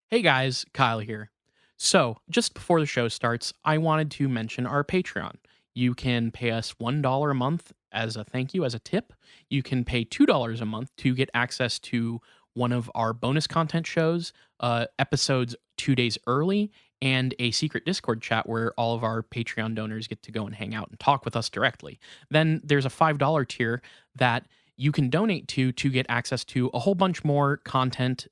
Hey guys, Kyle here. So, just before the show starts, I wanted to mention our Patreon. You can pay us $1 a month as a thank you, as a tip. You can pay $2 a month to get access to one of our bonus content shows, episodes 2 days early, and a secret Discord chat where all of our Patreon donors get to go and hang out and talk with us directly. Then there's a $5 tier that you can donate to get access to a whole bunch more content.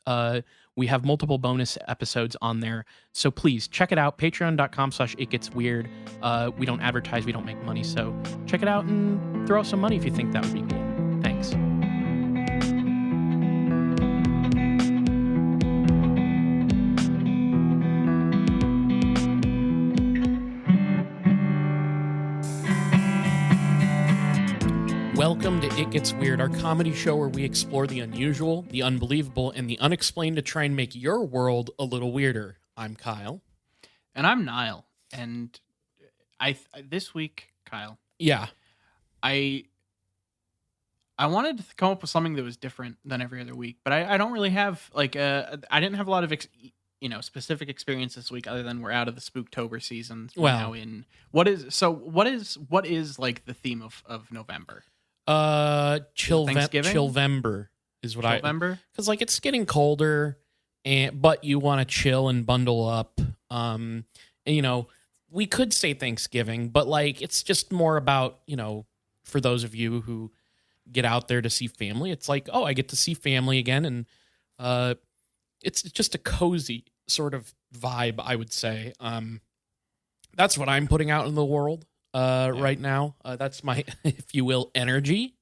We have multiple bonus episodes on there. So please check it out. Patreon.com/itgetsweird. We don't advertise, we don't make money. So check it out and throw us some money if you think that would be cool. Thanks. Welcome to It Gets Weird, our comedy show where we explore the unusual, the unbelievable, and the unexplained to try and make your world a little weirder. I'm Kyle. And I'm Niall. And this week, Kyle. Yeah. I wanted to come up with something that was different than every other week, but I don't really have I didn't have a lot of specific experience this week other than we're out of the Spooktober season. Well, now in what is like the theme of November? Chillvember is what Chillvember? because like it's getting colder, but you want to chill and bundle up. And we could say Thanksgiving, but like it's just more about for those of you who get out there to see family, it's like, oh, I get to see family again, and it's just a cozy sort of vibe, I would say. That's what I'm putting out in the world right now. That's my, if you will, energy.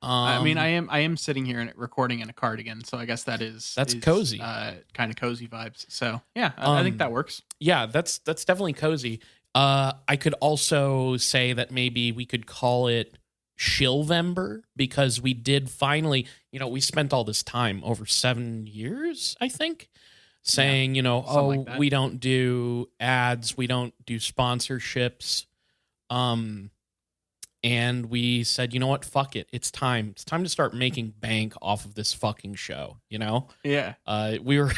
I am sitting here and recording in a cardigan, so I guess that's cozy, kind of cozy vibes. So yeah, I think that works. Yeah, that's definitely cozy. I could also say that maybe we could call it Shillvember because we did finally, we spent all this time over 7 years, I think, saying, like we don't do ads, we don't do sponsorships. And we said, you know what? Fuck it. It's time. It's time to start making bank off of this fucking show, Yeah. We were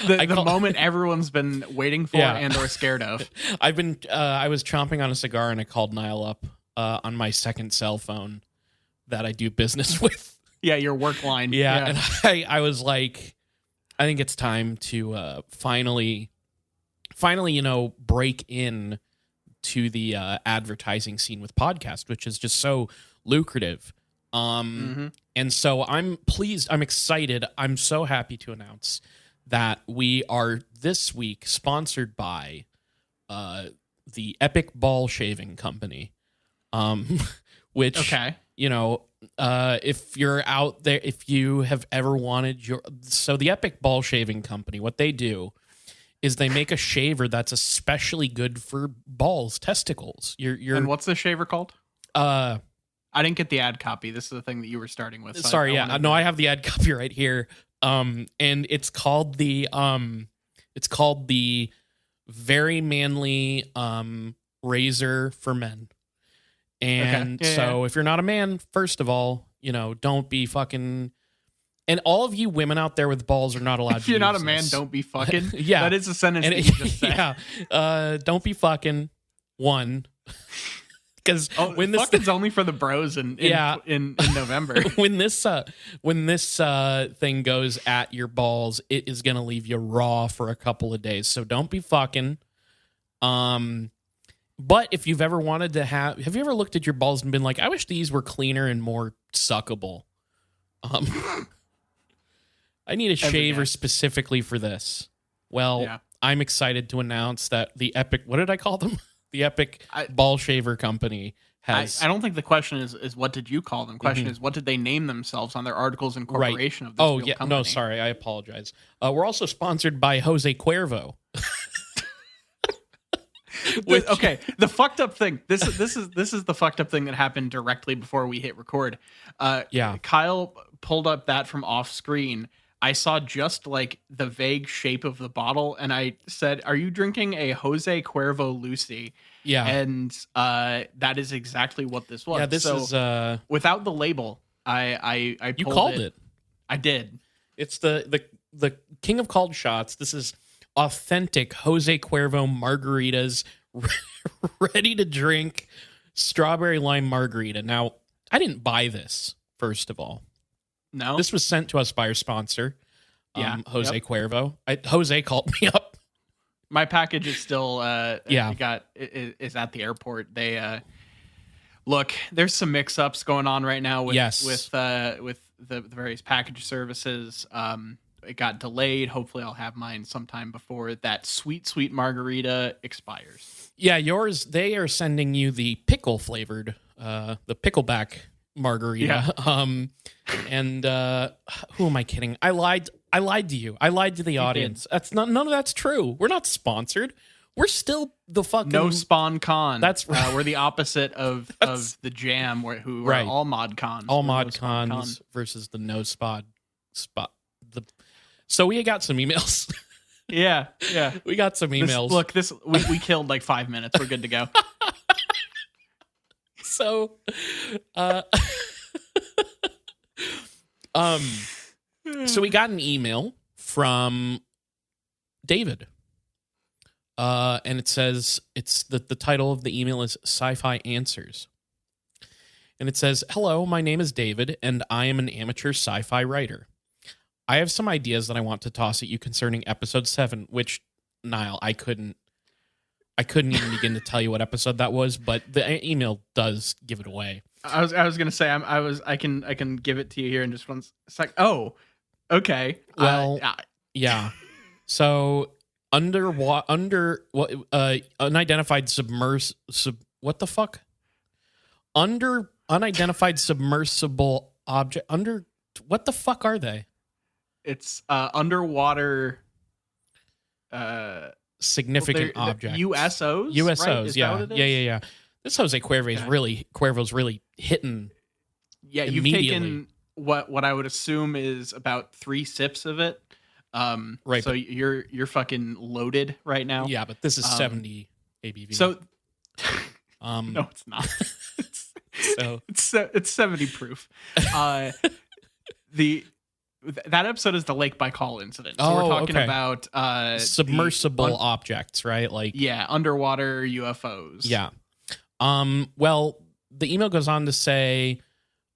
the moment everyone's been waiting for and or scared of. I was chomping on a cigar and I called Niall up on my second cell phone that I do business with. Yeah, your work line. Yeah. And I was like, I think it's time to finally, break in to the advertising scene with podcast, which is just so lucrative. And so I'm pleased, I'm excited, I'm so happy to announce that we are this week sponsored by the Epic Ball Shaving Company. Which, if you're out there, if you have ever wanted so the Epic Ball Shaving Company, what they do is they make a shaver that's especially good for balls, testicles. And what's the shaver called? I didn't get the ad copy. This is the thing that you were starting with. So sorry, I have the ad copy right here. And it's called the Very Manly Razor for Men. And if you're not a man, first of all, don't be fucking. And all of you women out there with balls are not allowed to use this. If you're not a man, don't be fucking. Yeah. That is a sentence that you just said. Yeah. Don't be fucking. One. Because when this fucking's only for the bros in November. when this thing goes at your balls, it is gonna leave you raw for a couple of days. So don't be fucking. But if you've ever wanted to have you ever looked at your balls and been like, I wish these were cleaner and more suckable? I need a shaver specifically for this. Well, I'm excited to announce that the Epic, what did I call them? The Epic Ball Shaver Company has. I don't think the question is what did you call them? The question is what did they name themselves on their articles of incorporation of this real company? No, sorry, I apologize. We're also sponsored by Jose Cuervo. The fucked up thing. This is the fucked up thing that happened directly before we hit record. Kyle pulled up that from off screen. I saw just like the vague shape of the bottle, and I said, "Are you drinking a Jose Cuervo Lucy?" Yeah, and that is exactly what this was. Yeah, this is without the label. I you called it. I did. It's the the king of cold shots. This is authentic Jose Cuervo margaritas, ready to drink, strawberry lime margarita. Now, I didn't buy this, first of all. No. This was sent to us by our sponsor, Jose Cuervo. Jose called me up. My package is still is at the airport. They look, there's some mix-ups going on right now with the various package services. It got delayed. Hopefully I'll have mine sometime before that sweet margarita expires. Yeah, yours, they are sending you the pickle flavored, the pickleback margarita. Yeah. And who am I kidding? I lied to you. I lied to the audience. That's none of that's true. We're not sponsored. We're still the fucking no spawn con. That's right. We're the opposite of the Jam, who are all mod cons. All mod cons versus the no spot. So we got some emails. Yeah. We got some emails. We killed like 5 minutes. We're good to go. So, so we got an email from David. And it says, the title of the email is Sci-Fi Answers. And it says, "Hello, my name is David, and I am an amateur sci-fi writer. I have some ideas that I want to toss at you concerning episode 7, which, Niall, I couldn't even begin to tell you what episode that was, but the email does give it away." I was gonna say I can give it to you here in just one sec. Oh, okay. Well, yeah. So unidentified what the fuck? Unidentified submersible object what the fuck are they? It's underwater significant objects. USOs? USOs, right? Yeah. This Jose Cuervo's really hitting. Yeah, you've taken what I would assume is about 3 sips of it. Right. So you're fucking loaded right now. Yeah, but this is 70 ABV. So no, it's not. It's 70 proof. That episode is the Lake Baikal incident. So we're talking about submersible objects, right? Like underwater UFOs. Yeah. Well, the email goes on to say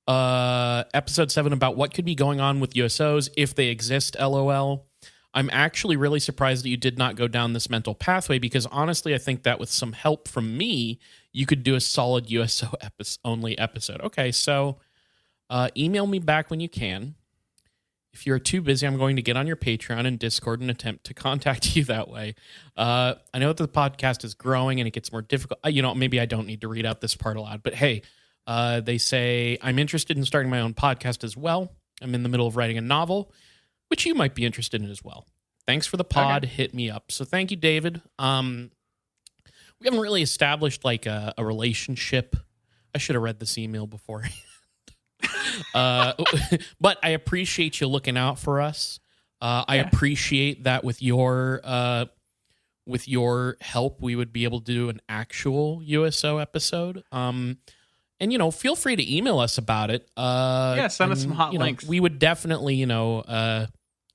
episode 7 about what could be going on with USOs if they exist, LOL. I'm actually really surprised that you did not go down this mental pathway, because honestly, I think that with some help from me, you could do a solid USO only episode. Okay, so email me back when you can. If you're too busy, I'm going to get on your Patreon and Discord and attempt to contact you that way. I know that the podcast is growing and it gets more difficult. Maybe I don't need to read out this part aloud, but hey, they say, I'm interested in starting my own podcast as well. I'm in the middle of writing a novel, which you might be interested in as well. Thanks for the pod. Okay. Hit me up. So thank you, David. We haven't really established like a relationship. I should have read this email before. But I appreciate you looking out for us. I appreciate that with your help, we would be able to do an actual USO episode. And feel free to email us about it. Send us some hot links. We would definitely,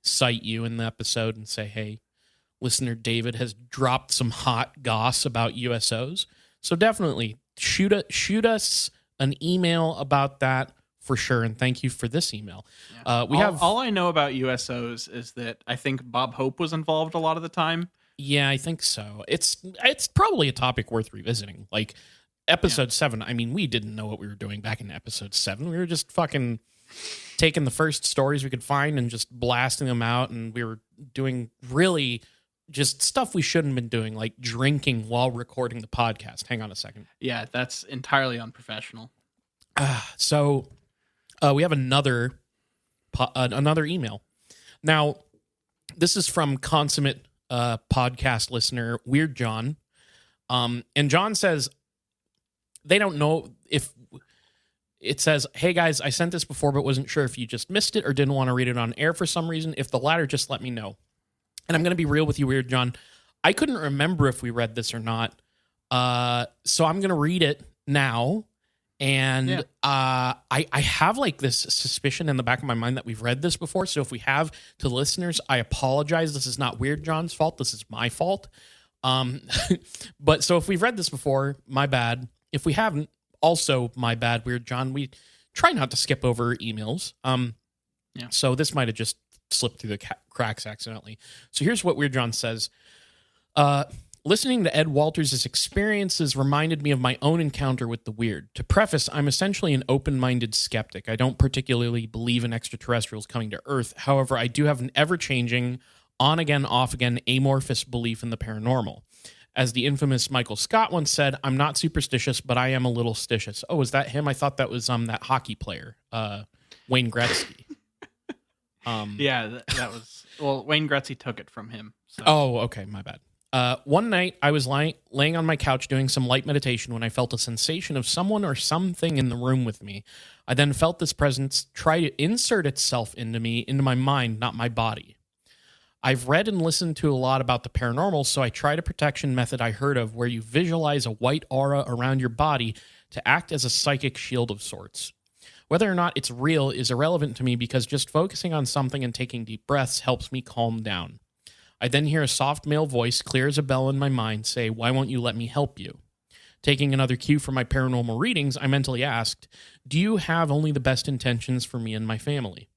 cite you in the episode and say, hey, listener David has dropped some hot goss about USOs. So definitely shoot us an email about that. For sure, and thank you for this email. Yeah. All I know about USOs is that I think Bob Hope was involved a lot of the time. Yeah, I think so. It's probably a topic worth revisiting. Like episode 7. I mean, we didn't know what we were doing back in episode 7. We were just fucking taking the first stories we could find and just blasting them out, and we were doing really just stuff we shouldn't have been doing, like drinking while recording the podcast. Hang on a second. Yeah, that's entirely unprofessional. So. We have another email. Now, this is from consummate podcast listener Weird John. And John says they don't know if it says, hey guys, I sent this before, but wasn't sure if you just missed it or didn't want to read it on air for some reason. If the latter, just let me know. And I'm going to be real with you, Weird John. I couldn't remember if we read this or not. So I'm going to read it now. And I have like this suspicion in the back of my mind that we've read this before. So if we have, to the listeners, I apologize. This is not Weird John's fault. This is my fault. But so if we've read this before, my bad. If we haven't, also my bad, Weird John. We try not to skip over emails. So this might have just slipped through the cracks accidentally. So here's what Weird John says. Listening to Ed Walters' experiences reminded me of my own encounter with the weird. To preface, I'm essentially an open-minded skeptic. I don't particularly believe in extraterrestrials coming to Earth. However, I do have an ever-changing, on-again, off-again, amorphous belief in the paranormal. As the infamous Michael Scott once said, I'm not superstitious, but I am a little stitious. Oh, is that him? I thought that was that hockey player, Wayne Gretzky. That was... Well, Wayne Gretzky took it from him. So. Oh, okay, my bad. One night, I was laying on my couch doing some light meditation when I felt a sensation of someone or something in the room with me. I then felt this presence try to insert itself into my mind, not my body. I've read and listened to a lot about the paranormal, so I tried a protection method I heard of where you visualize a white aura around your body to act as a psychic shield of sorts. Whether or not it's real is irrelevant to me because just focusing on something and taking deep breaths helps me calm down. I then hear a soft male voice, clear as a bell in my mind, say, "Why won't you let me help you?" Taking another cue from my paranormal readings, I mentally asked, "Do you have only the best intentions for me and my family?"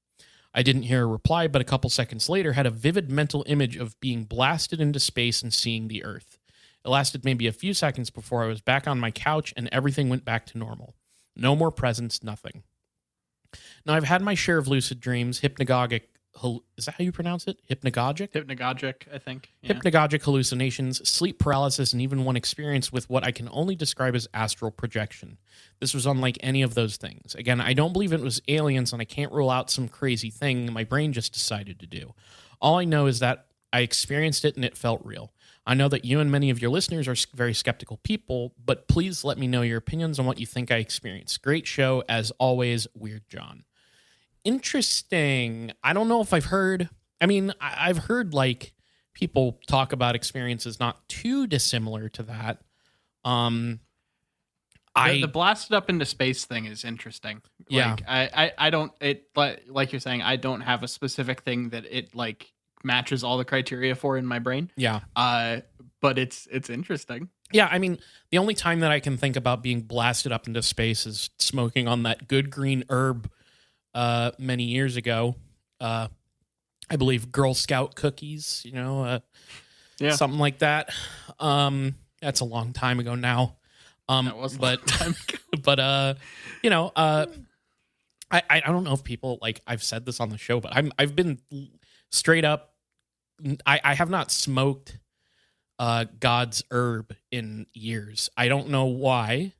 I didn't hear a reply, but a couple seconds later had a vivid mental image of being blasted into space and seeing the Earth. It lasted maybe a few seconds before I was back on my couch and everything went back to normal. No more presents, nothing. Now, I've had my share of lucid dreams, hypnagogic. Is that how you pronounce it? Hypnagogic? Hypnagogic, I think. Yeah. Hypnagogic hallucinations, sleep paralysis, and even one experience with what I can only describe as astral projection. This was unlike any of those things. Again, I don't believe it was aliens, and I can't rule out some crazy thing my brain just decided to do. All I know is that I experienced it and it felt real. I know that you and many of your listeners are very skeptical people, but please let me know your opinions on what you think I experienced. Great show, as always, Weird John. Interesting. I don't know if I've heard... I've heard, like, people talk about experiences not too dissimilar to that. The blasted up into space thing is interesting. Yeah. Like, I don't... Like you're saying, I don't have a specific thing that it, like, matches all the criteria for in my brain. Yeah. But it's interesting. Yeah, I mean, the only time that I can think about being blasted up into space is smoking on that good green herb many years ago. I believe Girl Scout cookies, something like that. That's a long time ago now. That was a long time ago. But I don't know if people, like, I've said this on the show, but I've been straight up. I have not smoked God's herb in years. I don't know why.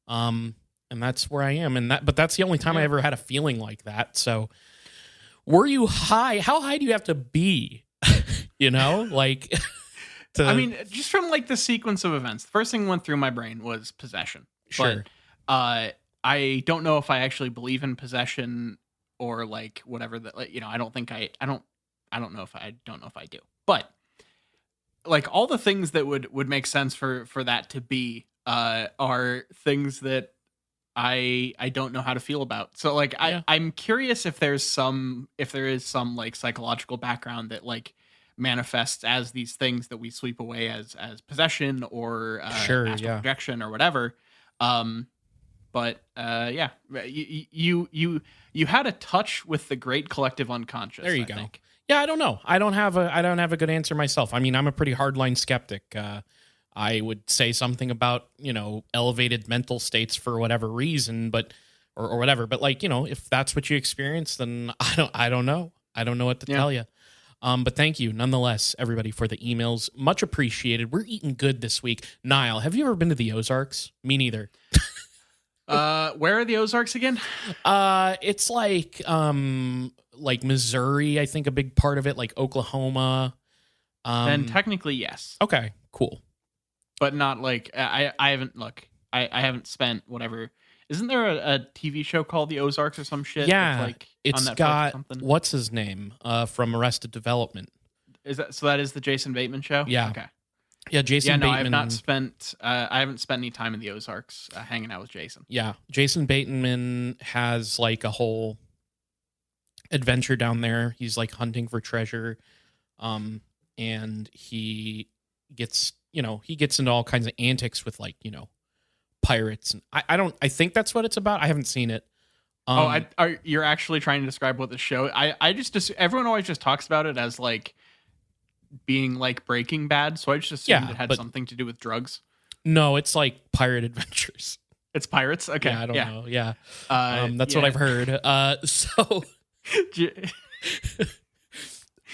And that's where I am. But that's the only time I ever had a feeling like that. So were you high? How high do you have to be? Like just from like the sequence of events, the first thing that went through my brain was possession. Sure. But I don't know if I actually believe in possession or like whatever that, like, I don't think I don't know if I do. But like all the things that would make sense for that to be are things that I don't know how to feel about. So like I'm curious if there is some like psychological background that like manifests as these things that we sweep away as possession or astral projection or whatever. But you had a touch with the great collective unconscious. There you go. Think. Yeah, I don't know. I don't have a good answer myself. I mean, I'm a pretty hardline skeptic. I would say something about, elevated mental states for whatever reason, but or whatever. But like, if that's what you experience, then I don't know. I don't know what to tell you. But thank you nonetheless, everybody, for the emails. Much appreciated. We're eating good this week. Niall, have you ever been to the Ozarks? Me neither. Where are the Ozarks again? It's like Missouri, I think a big part of it, like Oklahoma. Then technically, yes. Okay, cool. But not like I haven't spent whatever. Isn't there a TV show called The Ozarks or some shit? Yeah, like it's on Netflix got or something? What's his name from Arrested Development. Is that the Jason Bateman show? Yeah. Okay. Yeah, Jason Yeah, no, Bateman. I haven't spent any time in the Ozarks hanging out with Jason. Yeah, Jason Bateman has like a whole adventure down there. He's like hunting for treasure, and he gets into all kinds of antics with like pirates. And I think that's what it's about. I haven't seen it. You're actually trying to describe what the show? I just everyone always just talks about it as like being like Breaking Bad, so I just assumed it had something to do with drugs. No, it's like pirate adventures. It's pirates. Okay, yeah, I don't know. Yeah, that's what I've heard. So.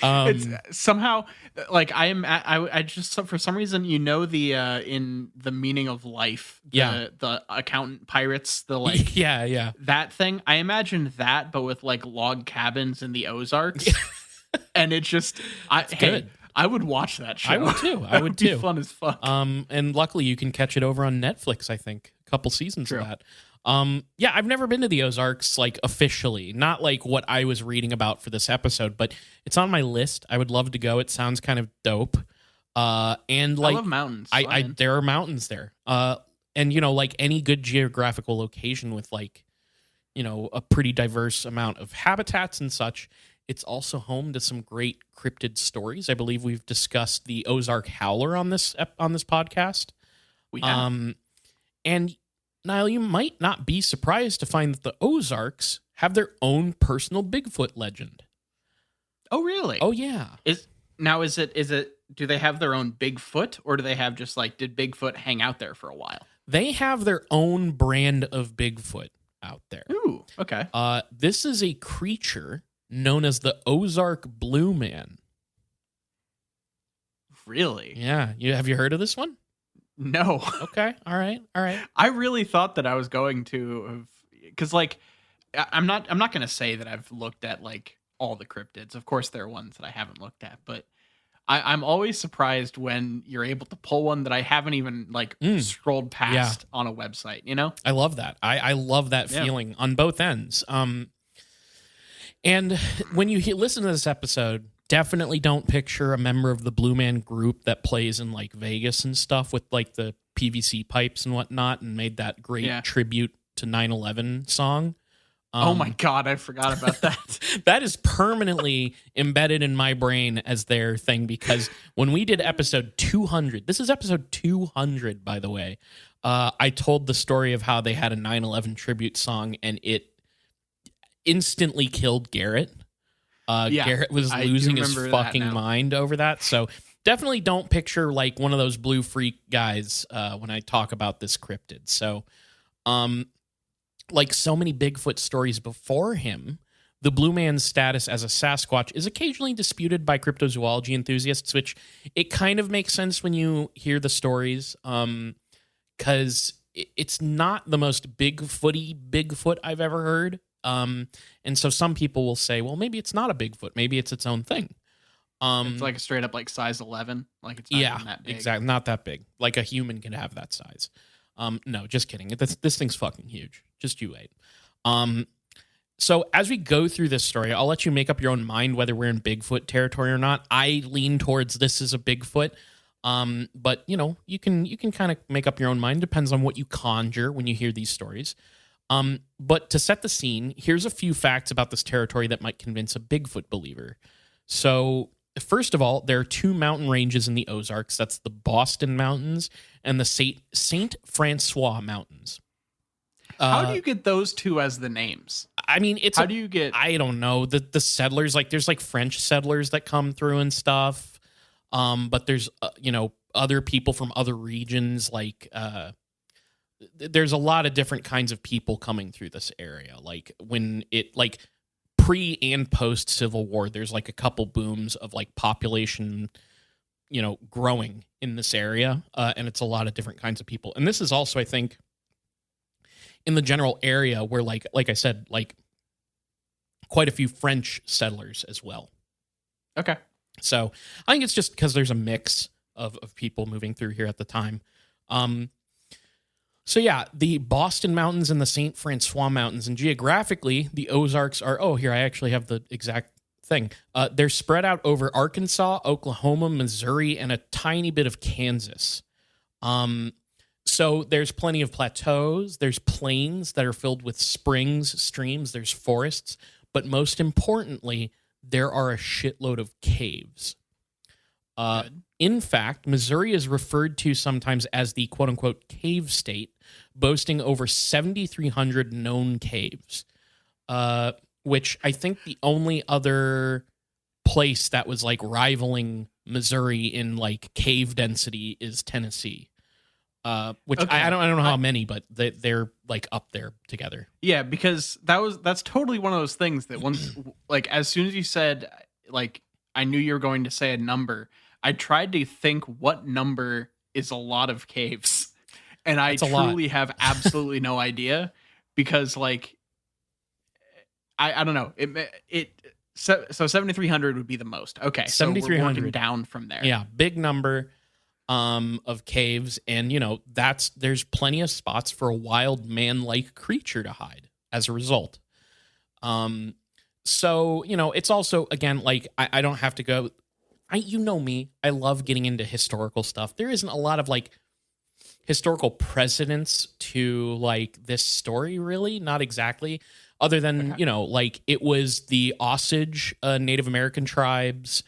It's somehow like I just for some reason the in the meaning of life the accountant pirates the like that thing I imagined that but with like log cabins in the Ozarks and it just good. I would watch that show. I would too. I would too. Be fun as fuck. And luckily you can catch it over on Netflix. I think a couple seasons of that. Yeah, I've never been to the Ozarks, like officially, not like what I was reading about for this episode, but it's on my list. I would love to go. It sounds kind of dope. And like I love mountains. There are mountains there. And like any good geographical location with like, a pretty diverse amount of habitats and such. It's also home to some great cryptid stories. I believe we've discussed the Ozark Howler on this podcast. We have. And Niall, you might not be surprised to find that the Ozarks have their own personal Bigfoot legend. Oh, really? Oh, yeah. Is it, do they have their own Bigfoot or do they have just like, did Bigfoot hang out there for a while? They have their own brand of Bigfoot out there. Ooh, okay. This is a creature known as the Ozark Blue Man. Really? Yeah. Have you heard of this one? No. Okay. All right. I really thought that I was going to, because like, I'm not going to say that I've looked at like all the cryptids. Of course, there are ones that I haven't looked at, but I'm always surprised when you're able to pull one that I haven't even like scrolled past on a website. I love that. I love that feeling on both ends. And when you listen to this episode, definitely don't picture a member of the Blue Man Group that plays in like Vegas and stuff with like the PVC pipes and whatnot and made that great tribute to 9/11 song. Oh my God, I forgot about that. That is permanently embedded in my brain as their thing because when we did episode 200, this is episode 200, by the way, I told the story of how they had a 9/11 tribute song and it instantly killed Garrett. Garrett was losing his fucking mind over that. So definitely don't picture like one of those blue freak guys when I talk about this cryptid. So, like so many Bigfoot stories before him, the Blue Man's status as a Sasquatch is occasionally disputed by cryptozoology enthusiasts, which it kind of makes sense when you hear the stories, because it's not the most Bigfoot I've ever heard. And so some people will say, well, maybe it's not a Bigfoot. Maybe it's its own thing. It's like a straight up like size 11. Like it's not even that big. Exactly. Not that big. Like a human can have that size. No, just kidding. This thing's fucking huge. Just you wait. So as we go through this story, I'll let you make up your own mind whether we're in Bigfoot territory or not. I lean towards this is a Bigfoot. But you can kind of make up your own mind. Depends on what you conjure when you hear these stories. But to set the scene, here's a few facts about this territory that might convince a Bigfoot believer. So, first of all, there are two mountain ranges in the Ozarks. That's the Boston Mountains and the Saint Francois Mountains. How do you get those two as the names? I mean, how do you get? I don't know. The settlers, like there's like French settlers that come through and stuff. But there's other people from other regions like there's a lot of different kinds of people coming through this area. Like when it like pre and post Civil War, there's like a couple booms of like population, growing in this area. And it's a lot of different kinds of people. And this is also, I think, in the general area where like I said, like quite a few French settlers as well. Okay. So I think it's just because there's a mix of people moving through here at the time. So yeah, the Boston Mountains and the St. Francois Mountains, and geographically, the Ozarks are, here, I actually have the exact thing. They're spread out over Arkansas, Oklahoma, Missouri, and a tiny bit of Kansas. So there's plenty of plateaus. There's plains that are filled with springs, streams. There's forests. But most importantly, there are a shitload of caves. In fact, Missouri is referred to sometimes as the quote-unquote cave state, boasting over 7,300 known caves, which I think the only other place that was like rivaling Missouri in like cave density is Tennessee. Which okay. I don't know how many, but they're like up there together. Yeah, because that's totally one of those things that once like as soon as you said like I knew you were going to say a number, I tried to think what number is a lot of caves, and I truly have absolutely no idea because like I don't know so 7,300 would be the most. Okay, so we're working down from there. Yeah, big number. Of caves, and there's plenty of spots for a wild man-like creature to hide as a result. So it's also again like I don't have to go. Me, I love getting into historical stuff. There isn't a lot of like historical precedence to like this story, really, not exactly. Other than like it was the Osage Native American tribes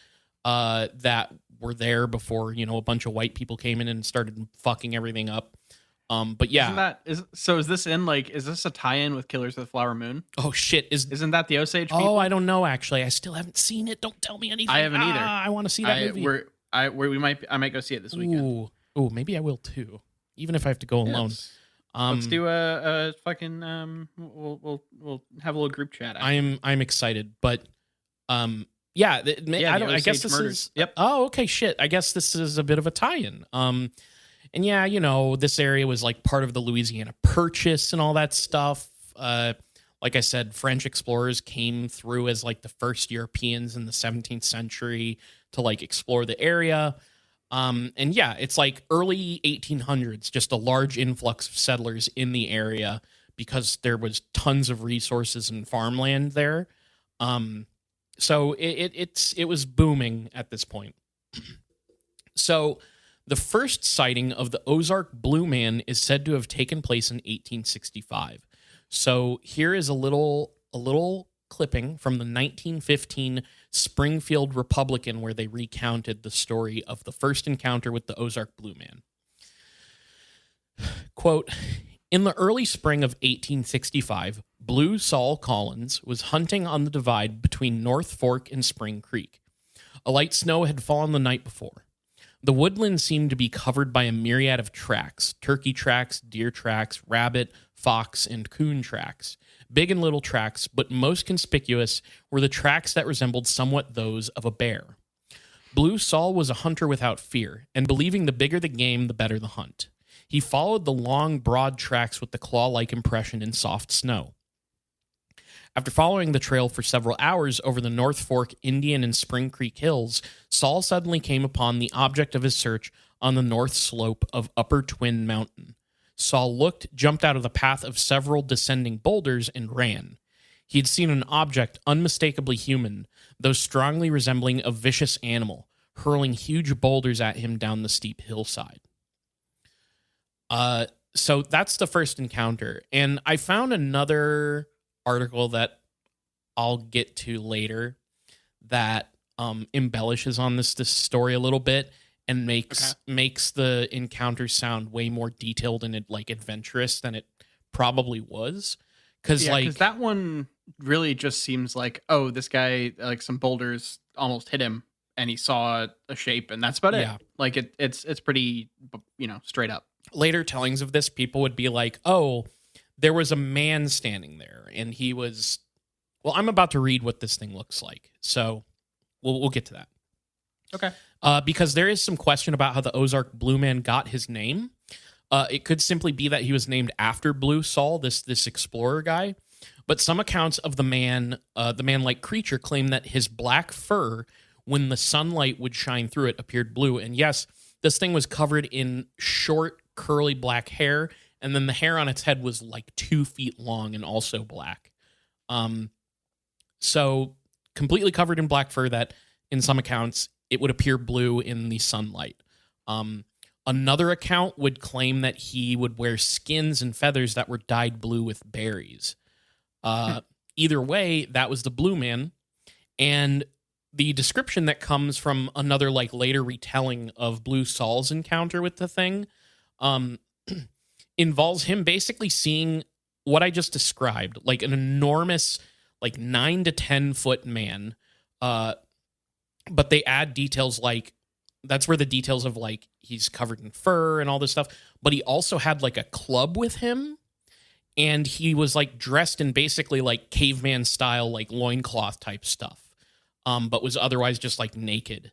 that were there before a bunch of white people came in and started fucking everything up. But yeah, is this a tie-in with Killers of the Flower Moon? Oh shit, isn't that the Osage people? Oh, I don't know actually. I still haven't seen it. Don't tell me anything. I haven't either. I want to see that movie. I might go see it this weekend. Ooh, maybe I will too. Even if I have to go alone. Let's do a fucking we'll have a little group chat. I'm excited, but yeah, I guess this is. Yep. Oh, okay. Shit. I guess this is a bit of a tie-in. And yeah, this area was like part of the Louisiana Purchase and all that stuff. Like I said, French explorers came through as like the first Europeans in the 17th century to like explore the area. And yeah, it's like early 1800s, just a large influx of settlers in the area because there was tons of resources and farmland there. So it was booming at this point. So the first sighting of the Ozark Blue Man is said to have taken place in 1865. So here is a little clipping from the 1915 Springfield Republican where they recounted the story of the first encounter with the Ozark Blue Man. Quote, in the early spring of 1865, Blue Saul Collins was hunting on the divide between North Fork and Spring Creek. A light snow had fallen the night before. The woodland seemed to be covered by a myriad of tracks: turkey tracks, deer tracks, rabbit, fox, and coon tracks. Big and little tracks, but most conspicuous were the tracks that resembled somewhat those of a bear. Blue Saul was a hunter without fear, and believing the bigger the game, the better the hunt. He followed the long, broad tracks with the claw-like impression in soft snow. After following the trail for several hours over the North Fork, Indian, and Spring Creek hills, Saul suddenly came upon the object of his search on the north slope of Upper Twin Mountain. Saul looked, jumped out of the path of several descending boulders, and ran. He had seen an object unmistakably human, though strongly resembling a vicious animal, hurling huge boulders at him down the steep hillside. So that's the first encounter. And I found another article that I'll get to later that embellishes on this story a little bit and makes the encounter sound way more detailed and like adventurous than it probably was. Because that one really just seems like, oh, this guy, like some boulders almost hit him and he saw a shape and that's about it. Like it's pretty, straight up. Later tellings of this, people would be like, oh, there was a man standing there and he was, well, I'm about to read what this thing looks like. So we'll get to that. Okay. Because there is some question about how the Ozark Blue Man got his name. It could simply be that he was named after Blue Saul, this explorer guy. But some accounts of the man-like creature claim that his black fur, when the sunlight would shine through it, appeared blue. And yes, this thing was covered in short, curly black hair, and then the hair on its head was like 2 feet long and also black. So completely covered in black fur that in some accounts it would appear blue in the sunlight. Another account would claim that he would wear skins and feathers that were dyed blue with berries. Either way, that was the Blue Man. And the description that comes from another like later retelling of Blue Sol's encounter with the thing involves him basically seeing what I just described, like an enormous, like 9 to 10 foot man. But they add details like, that's where the details of like he's covered in fur and all this stuff. But he also had like a club with him, and he was like dressed in basically like caveman style, like loincloth type stuff. But was otherwise just like naked.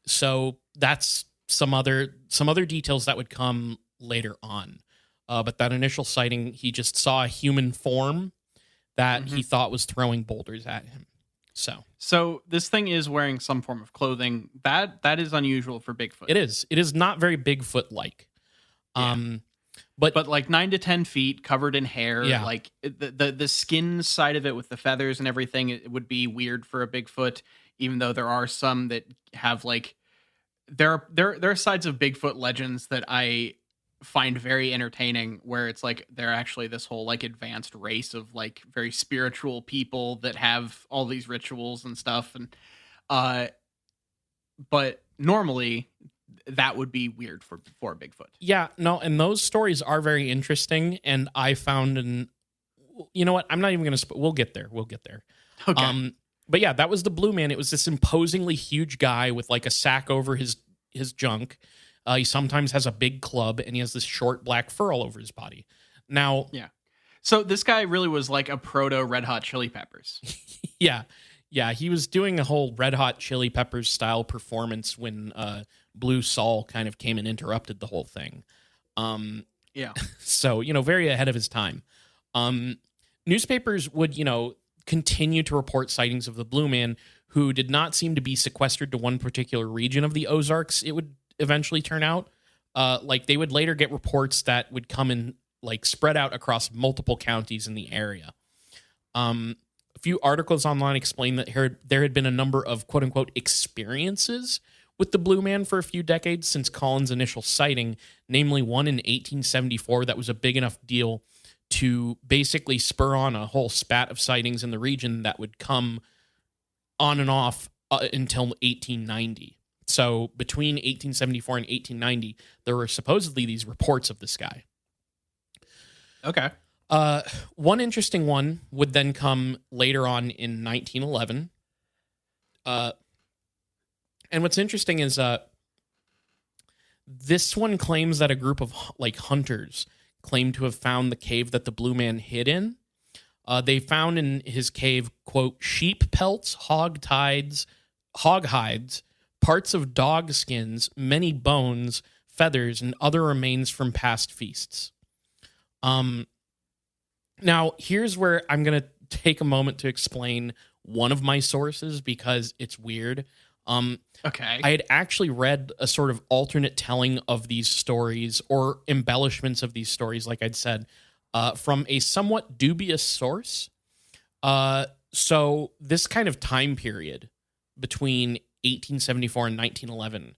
So that's some other details that would come later on. But that initial sighting, he just saw a human form that he thought was throwing boulders at him. So this thing is wearing some form of clothing. That is unusual for Bigfoot. It is. It is not very Bigfoot-like. Yeah. But like 9 to 10 feet covered in hair, like the skin side of it with the feathers and everything, it would be weird for a Bigfoot, even though there are some that have like, there are sides of Bigfoot legends that I find very entertaining, where it's like they're actually this whole like advanced race of like very spiritual people that have all these rituals and stuff. And but normally that would be weird for Bigfoot. Yeah, no, and those stories are very interesting. And I found you know what? I'm not even going to, we'll get there. Okay. But yeah, that was the Blue Man. It was this imposingly huge guy with like a sack over his junk. He sometimes has a big club, and he has this short black fur all over his body. Now, yeah. So this guy really was like a proto Red Hot Chili Peppers. Yeah. He was doing a whole Red Hot Chili Peppers style performance when Blue Sol kind of came and interrupted the whole thing. Yeah. So, very ahead of his time. Newspapers would, continue to report sightings of the Blue Man, who did not seem to be sequestered to one particular region of the Ozarks, it would eventually turn out. Like they would later get reports that would come in like spread out across multiple counties in the area. A few articles online explain that there had been a number of quote unquote experiences with the Blue Man for a few decades since Collins' initial sighting, namely one in 1874 that was a big enough deal to basically spur on a whole spat of sightings in the region that would come on and off until 1890. So between 1874 and 1890, there were supposedly these reports of this guy. Okay. One interesting one would then come later on in 1911. And what's interesting is this one claims that a group of like hunters claimed to have found the cave that the Blue Man hid in. They found in his cave, quote, sheep pelts, hog hides, parts of dog skins, many bones, feathers, and other remains from past feasts. Now, here's where I'm going to take a moment to explain one of my sources because it's weird. Okay. I had actually read a sort of alternate telling of these stories or embellishments of these stories, like I'd said, from a somewhat dubious source. So this kind of time period between 1874 and 1911,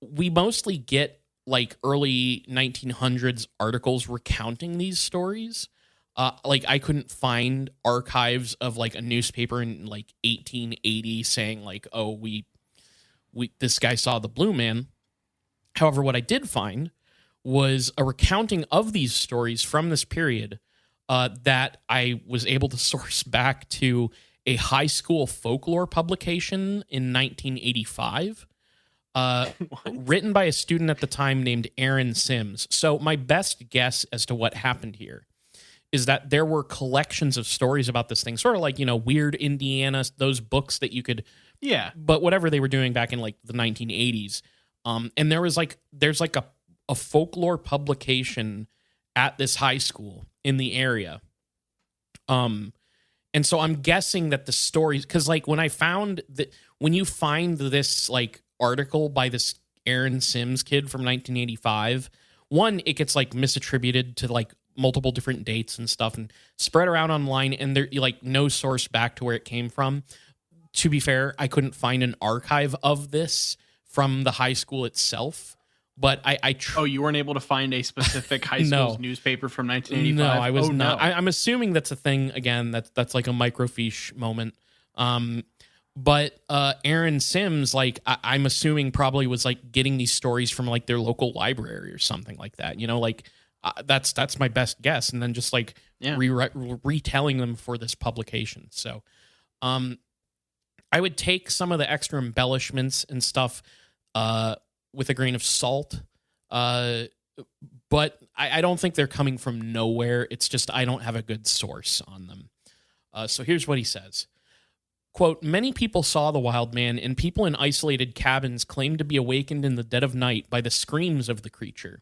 we mostly get like early 1900s articles recounting these stories. Like I couldn't find archives of like a newspaper in like 1880 saying like, oh, we this guy saw the Blue Man. However, what I did find was a recounting of these stories from this period that I was able to source back to a high school folklore publication in 1985, written by a student at the time named Aaron Sims. So my best guess as to what happened here is that there were collections of stories about this thing, sort of like, Weird Indiana, those books that you could... Yeah. But whatever they were doing back in like the 1980s. And there's like a folklore publication at this high school in the area. And so I'm guessing that the stories, because like when you find this like article by this Aaron Sims kid from 1985, one, it gets like misattributed to like multiple different dates and stuff and spread around online, and there like no source back to where it came from. To be fair, I couldn't find an archive of this from the high school itself, but Oh, you weren't able to find a specific high school's newspaper from 1985? No, I was not. No. I'm assuming that's a thing again. That's like a microfiche moment. But Aaron Sims, like I'm assuming, probably was like getting these stories from like their local library or something like that. You know, like that's my best guess, and then just like retelling them for this publication. So, I would take some of the extra embellishments and stuff with a grain of salt. But I don't think they're coming from nowhere. It's just I don't have a good source on them. So here's what he says. Quote, many people saw the wild man, and people in isolated cabins claimed to be awakened in the dead of night by the screams of the creature.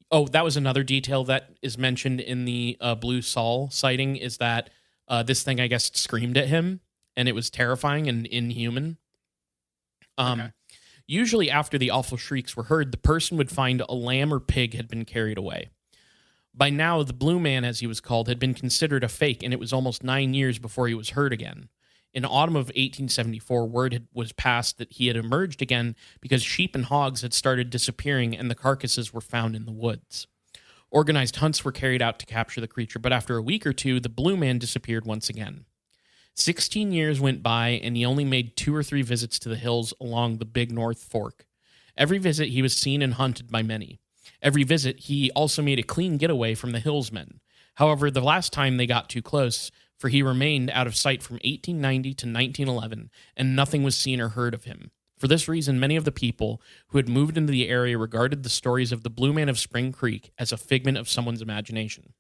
Oh, that was another detail that is mentioned in the Blue Saul sighting, is that this thing, I guess, screamed at him, and it was terrifying and inhuman. Okay. Usually after the awful shrieks were heard, the person would find a lamb or pig had been carried away. By now, the Blue Man, as he was called, had been considered a fake, and it was almost 9 years before he was heard again. In autumn of 1874, word was passed that he had emerged again because sheep and hogs had started disappearing and the carcasses were found in the woods. Organized hunts were carried out to capture the creature, but after a week or two, the Blue Man disappeared once again. 16 years went by, and he only made 2 or 3 visits to the hills along the Big North Fork. Every visit, he was seen and hunted by many. Every visit, he also made a clean getaway from the hillsmen. However, the last time they got too close, for he remained out of sight from 1890 to 1911, and nothing was seen or heard of him. For this reason, many of the people who had moved into the area regarded the stories of the Blue Man of Spring Creek as a figment of someone's imagination.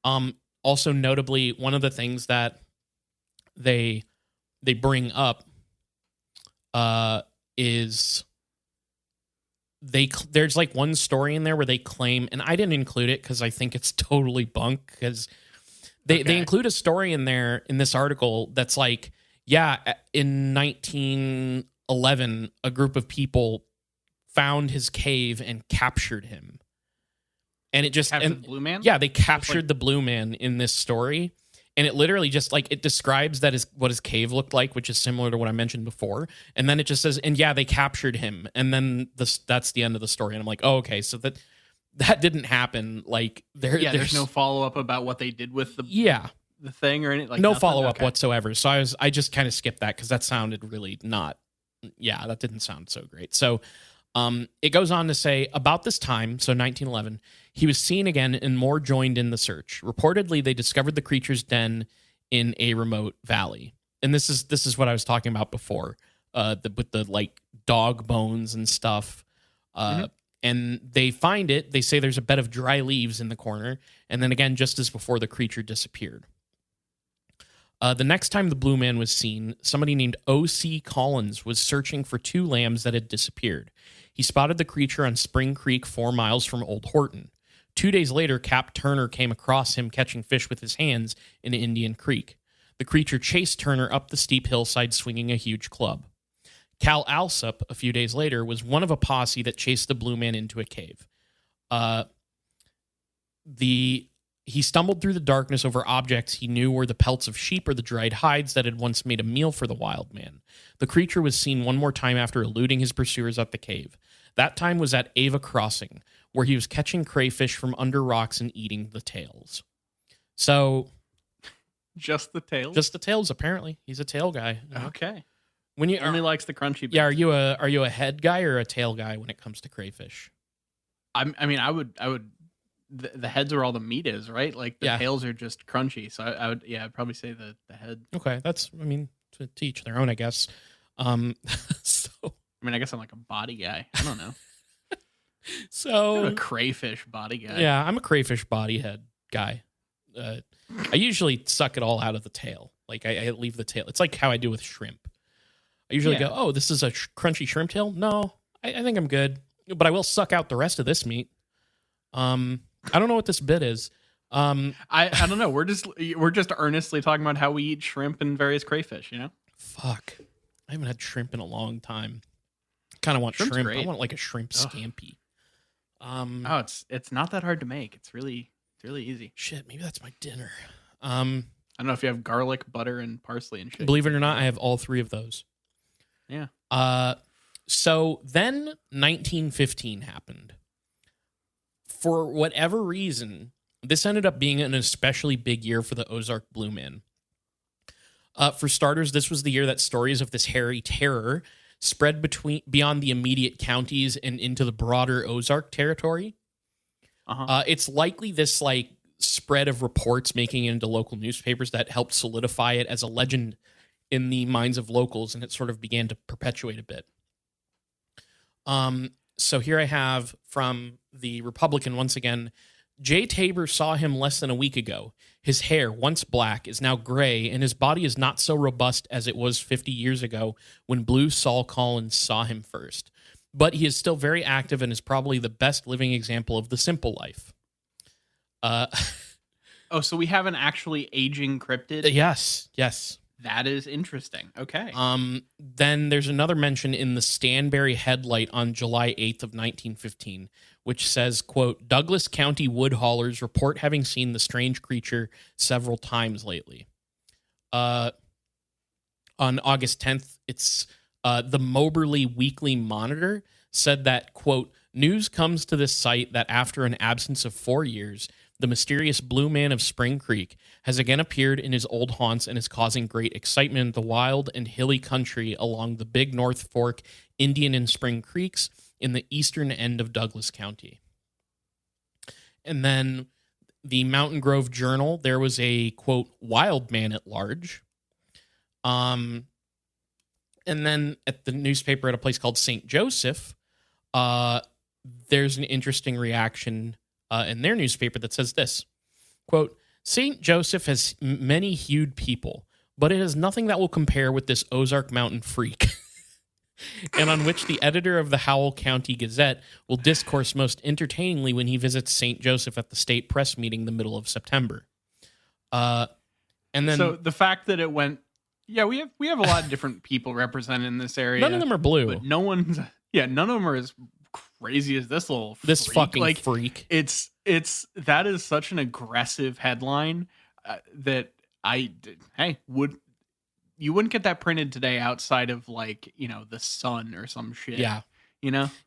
Also, notably, one of the things that they bring up is there's like one story in there where they claim, and I didn't include it because I think it's totally bunk, because they include a story in there in this article that's like, yeah, in 1911, a group of people found his cave and captured him. And it just... Captured the Blue Man? Yeah, they captured the Blue Man in this story. And it literally just, like, it describes what his cave looked like, which is similar to what I mentioned before. And then it just says, and yeah, they captured him. And then that's the end of the story. And I'm like, oh, okay, so that didn't happen. Like, there's no follow-up about what they did with the thing or anything? Like, no follow-up whatsoever. So I just kind of skipped that because that sounded really not... Yeah, that didn't sound so great. So it goes on to say, about this time, so 1911, he was seen again and more joined in the search. Reportedly, they discovered the creature's den in a remote valley. And this is what I was talking about before, with the like dog bones and stuff. And they find it. They say there's a bed of dry leaves in the corner. And then again, just as before, the creature disappeared. The next time the Blue Man was seen, somebody named O.C. Collins was searching for 2 lambs that had disappeared. He spotted the creature on Spring Creek 4 miles from Old Horton. 2 days later, Cap Turner came across him catching fish with his hands in Indian Creek. The creature chased Turner up the steep hillside swinging a huge club. Cal Alsop, a few days later, was one of a posse that chased the Blue Man into a cave. He stumbled through the darkness over objects he knew were the pelts of sheep or the dried hides that had once made a meal for the wild man. The creature was seen one more time after eluding his pursuers at the cave. That time was at Ava Crossing, where he was catching crayfish from under rocks and eating the tails. So... Just the tails? Just the tails, apparently. He's a tail guy. You know? Okay. When you only likes the crunchy bits. Yeah, are you a head guy or a tail guy when it comes to crayfish? I would the heads are all the meat is, right? Like the tails are just crunchy. So I'd probably say the head. Okay, that's to each their own, I guess. So I guess I'm like a body guy. I don't know. So I'm a crayfish body guy. Yeah, I'm a crayfish body head guy. I usually suck it all out of the tail. Like I leave the tail. It's like how I do with shrimp. I usually go, oh, this is a crunchy shrimp tail. No, I think I'm good, but I will suck out the rest of this meat. I don't know what this bit is. I don't know. We're just earnestly talking about how we eat shrimp and various crayfish. You know. Fuck, I haven't had shrimp in a long time. Kind of want Shrimp's shrimp. great. I want like a shrimp scampi. It's not that hard to make. It's really really easy. Shit, maybe that's my dinner. I don't know if you have garlic, butter, and parsley and shit. Believe it or not, I have all three of those. Yeah. So then 1915 happened. For whatever reason, this ended up being an especially big year for the Ozark Blue Man. For starters, this was the year that stories of this hairy terror spread beyond the immediate counties and into the broader Ozark territory. It's likely this like spread of reports making it into local newspapers that helped solidify it as a legend in the minds of locals, and it sort of began to perpetuate a bit. So here I have from the Republican once again. Jay Tabor saw him less than a week ago. His hair, once black, is now gray, and his body is not so robust as it was 50 years ago when Blue Saul Collins saw him first. But he is still very active and is probably the best living example of the simple life. So we have an actually aging cryptid? Yes. That is interesting. Okay. Then there's another mention in the Stanberry Headlight on July 8th of 1915, which says, quote, Douglas County wood haulers report having seen the strange creature several times lately. On August 10th, it's the Moberly Weekly Monitor said that, quote, news comes to this site that after an absence of 4 years, the mysterious Blue Man of Spring Creek has again appeared in his old haunts and is causing great excitement in the wild and hilly country along the Big North Fork, Indian and Spring Creeks in the eastern end of Douglas County. And then the Mountain Grove Journal, there was a, quote, wild man at large. And then at the newspaper at a place called St. Joseph, there's an interesting reaction in their newspaper that says this, quote, St. Joseph has many hued people, but it has nothing that will compare with this Ozark Mountain freak. And on which the editor of the Howell County Gazette will discourse most entertainingly when he visits St. Joseph at the state press meeting the middle of September. And then, so the fact that it went, we have a lot of different people represented in this area. None of them are blue, but none of them are as crazy as this little freak. This fucking freak. That is such an aggressive headline that you wouldn't get that printed today outside of like, the Sun or some shit. Yeah.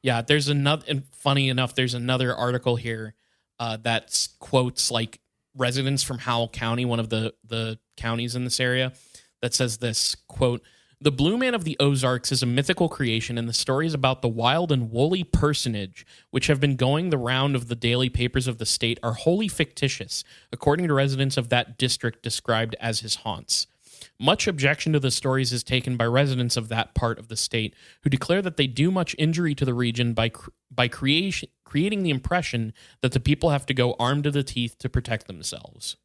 Yeah. There's another, and funny enough, there's another article here that quotes like residents from Howell County, one of the counties in this area, that says this, quote, the Blue Man of the Ozarks is a mythical creation, and the stories about the wild and woolly personage which have been going the round of the daily papers of the state are wholly fictitious, according to residents of that district described as his haunts. Much objection to the stories is taken by residents of that part of the state, who declare that they do much injury to the region by creating the impression that the people have to go armed to the teeth to protect themselves.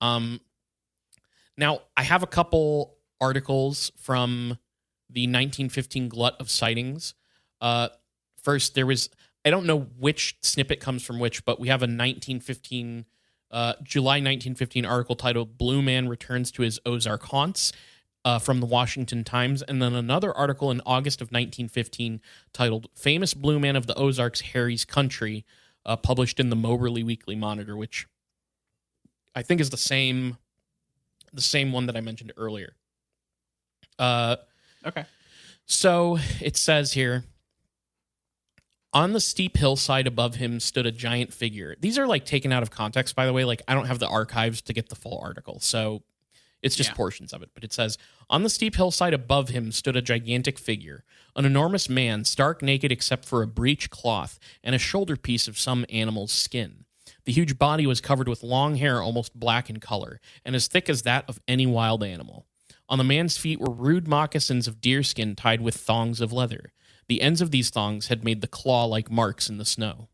Now, I have a couple articles from the 1915 glut of sightings. First, there was, I don't know which snippet comes from which, but we have a July 1915 article titled Blue Man Returns to His Ozark Haunts from the Washington Times, and then another article in August of 1915 titled Famous Blue Man of the Ozarks, Harry's Country, published in the Moberly Weekly Monitor, which I think is the same one that I mentioned earlier. Okay. So it says here, on the steep hillside above him stood a giant figure. These are like taken out of context, by the way. Like I don't have the archives to get the full article, so it's just portions of it. But it says, on the steep hillside above him stood a gigantic figure, an enormous man, stark naked except for a breech cloth and a shoulder piece of some animal's skin. The huge body was covered with long hair almost black in color and as thick as that of any wild animal. On the man's feet were rude moccasins of deerskin tied with thongs of leather. The ends of these thongs had made the claw-like marks in the snow.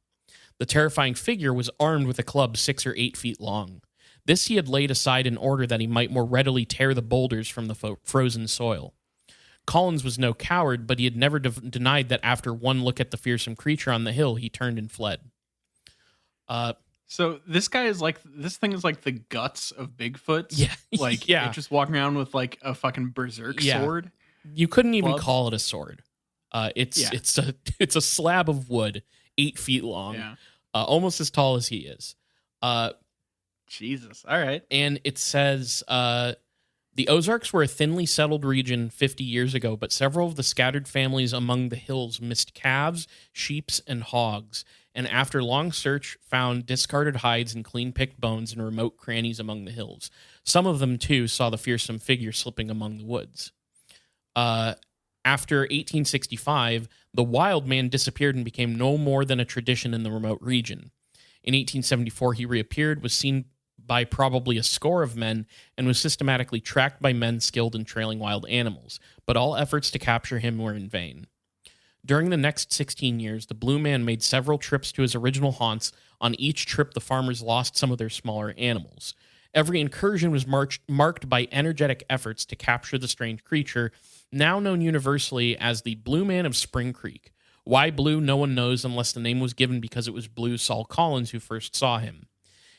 The terrifying figure was armed with a club 6 or 8 feet long. This he had laid aside in order that he might more readily tear the boulders from the frozen soil. Collins was no coward, but he had never denied that after one look at the fearsome creature on the hill, he turned and fled. So this thing is like the guts of Bigfoot. Yeah. Like, yeah. just walking around with like a fucking berserk sword. You couldn't even call it a sword. It's a slab of wood, 8 feet long, almost as tall as he is. Jesus. All right. And it says the Ozarks were a thinly settled region 50 years ago, but several of the scattered families among the hills missed calves, sheep, and hogs, and after long search found discarded hides and clean-picked bones in remote crannies among the hills. Some of them, too, saw the fearsome figure slipping among the woods. After 1865, the wild man disappeared and became no more than a tradition in the remote region. In 1874, he reappeared, was seen by probably a score of men, and was systematically tracked by men skilled in trailing wild animals, but all efforts to capture him were in vain. During the next 16 years, the Blue Man made several trips to his original haunts. On each trip, the farmers lost some of their smaller animals. Every incursion was marked by energetic efforts to capture the strange creature, now known universally as the Blue Man of Spring Creek. Why Blue, no one knows unless the name was given because it was Blue Saul Collins who first saw him.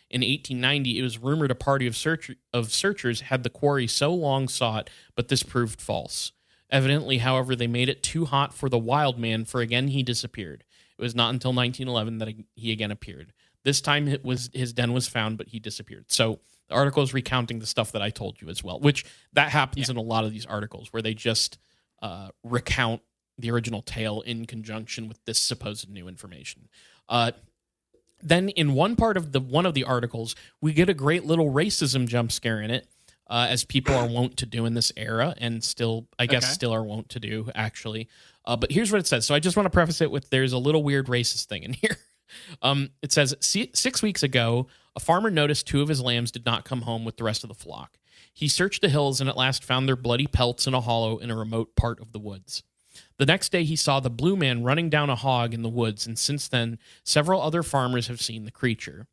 In 1890, it was rumored a party of searchers had the quarry so long sought, but this proved false. Evidently, however, they made it too hot for the wild man, for again he disappeared. It was not until 1911 that he again appeared. This time his den was found, but he disappeared. So the article is recounting the stuff that I told you as well, which that happens in a lot of these articles where they just recount the original tale in conjunction with this supposed new information. Then in one of the articles, we get a great little racism jump scare in it, as people are wont to do in this era, and still are wont to do, actually. But here's what it says. So I just want to preface it with there's a little weird racist thing in here. It says, 6 weeks ago, a farmer noticed 2 of his lambs did not come home with the rest of the flock. He searched the hills and at last found their bloody pelts in a hollow in a remote part of the woods. The next day, he saw the Blue Man running down a hog in the woods, and since then, several other farmers have seen the creature.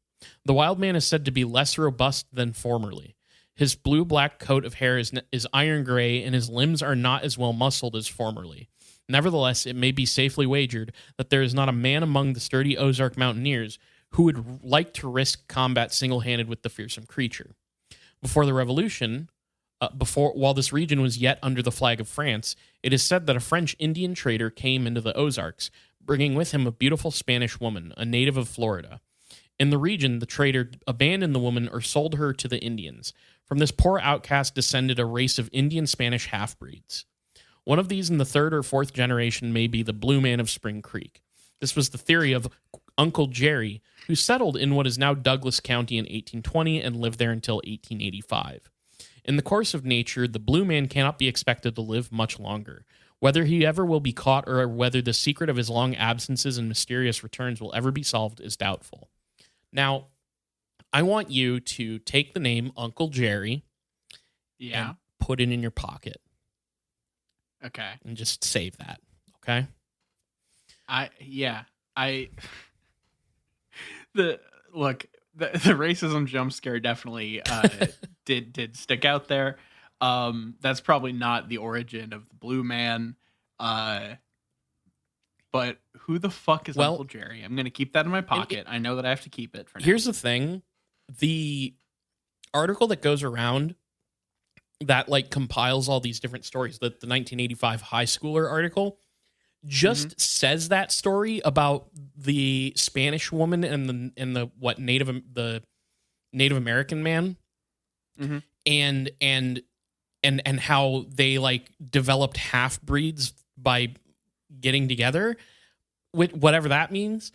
The wild man is said to be less robust than formerly. His blue-black coat of hair is iron gray, and his limbs are not as well muscled as formerly. Nevertheless, it may be safely wagered that there is not a man among the sturdy Ozark mountaineers who would like to risk combat single-handed with the fearsome creature. Before the Revolution, while this region was yet under the flag of France, it is said that a French Indian trader came into the Ozarks, bringing with him a beautiful Spanish woman, a native of Florida. In the region, the trader abandoned the woman or sold her to the Indians. From this poor outcast descended a race of Indian-Spanish half-breeds. One of these in the 3rd or 4th generation may be the Blue Man of Spring Creek. This was the theory of Uncle Jerry, who settled in what is now Douglas County in 1820 and lived there until 1885. In the course of nature, the Blue Man cannot be expected to live much longer. Whether he ever will be caught or whether the secret of his long absences and mysterious returns will ever be solved is doubtful. Now, I want you to take the name Uncle Jerry and put it in your pocket. Okay. And just save that, okay? The racism jump scare definitely did stick out there. That's probably not the origin of the Blue Man. But who the fuck is Uncle Jerry? I'm going to keep that in my pocket. I know that I have to keep it for now. Here's the thing. The article that goes around that compiles all these different stories, the 1985 high schooler article, just says that story about the Spanish woman and the Native American man, and how they developed half breeds by getting together, with whatever that means.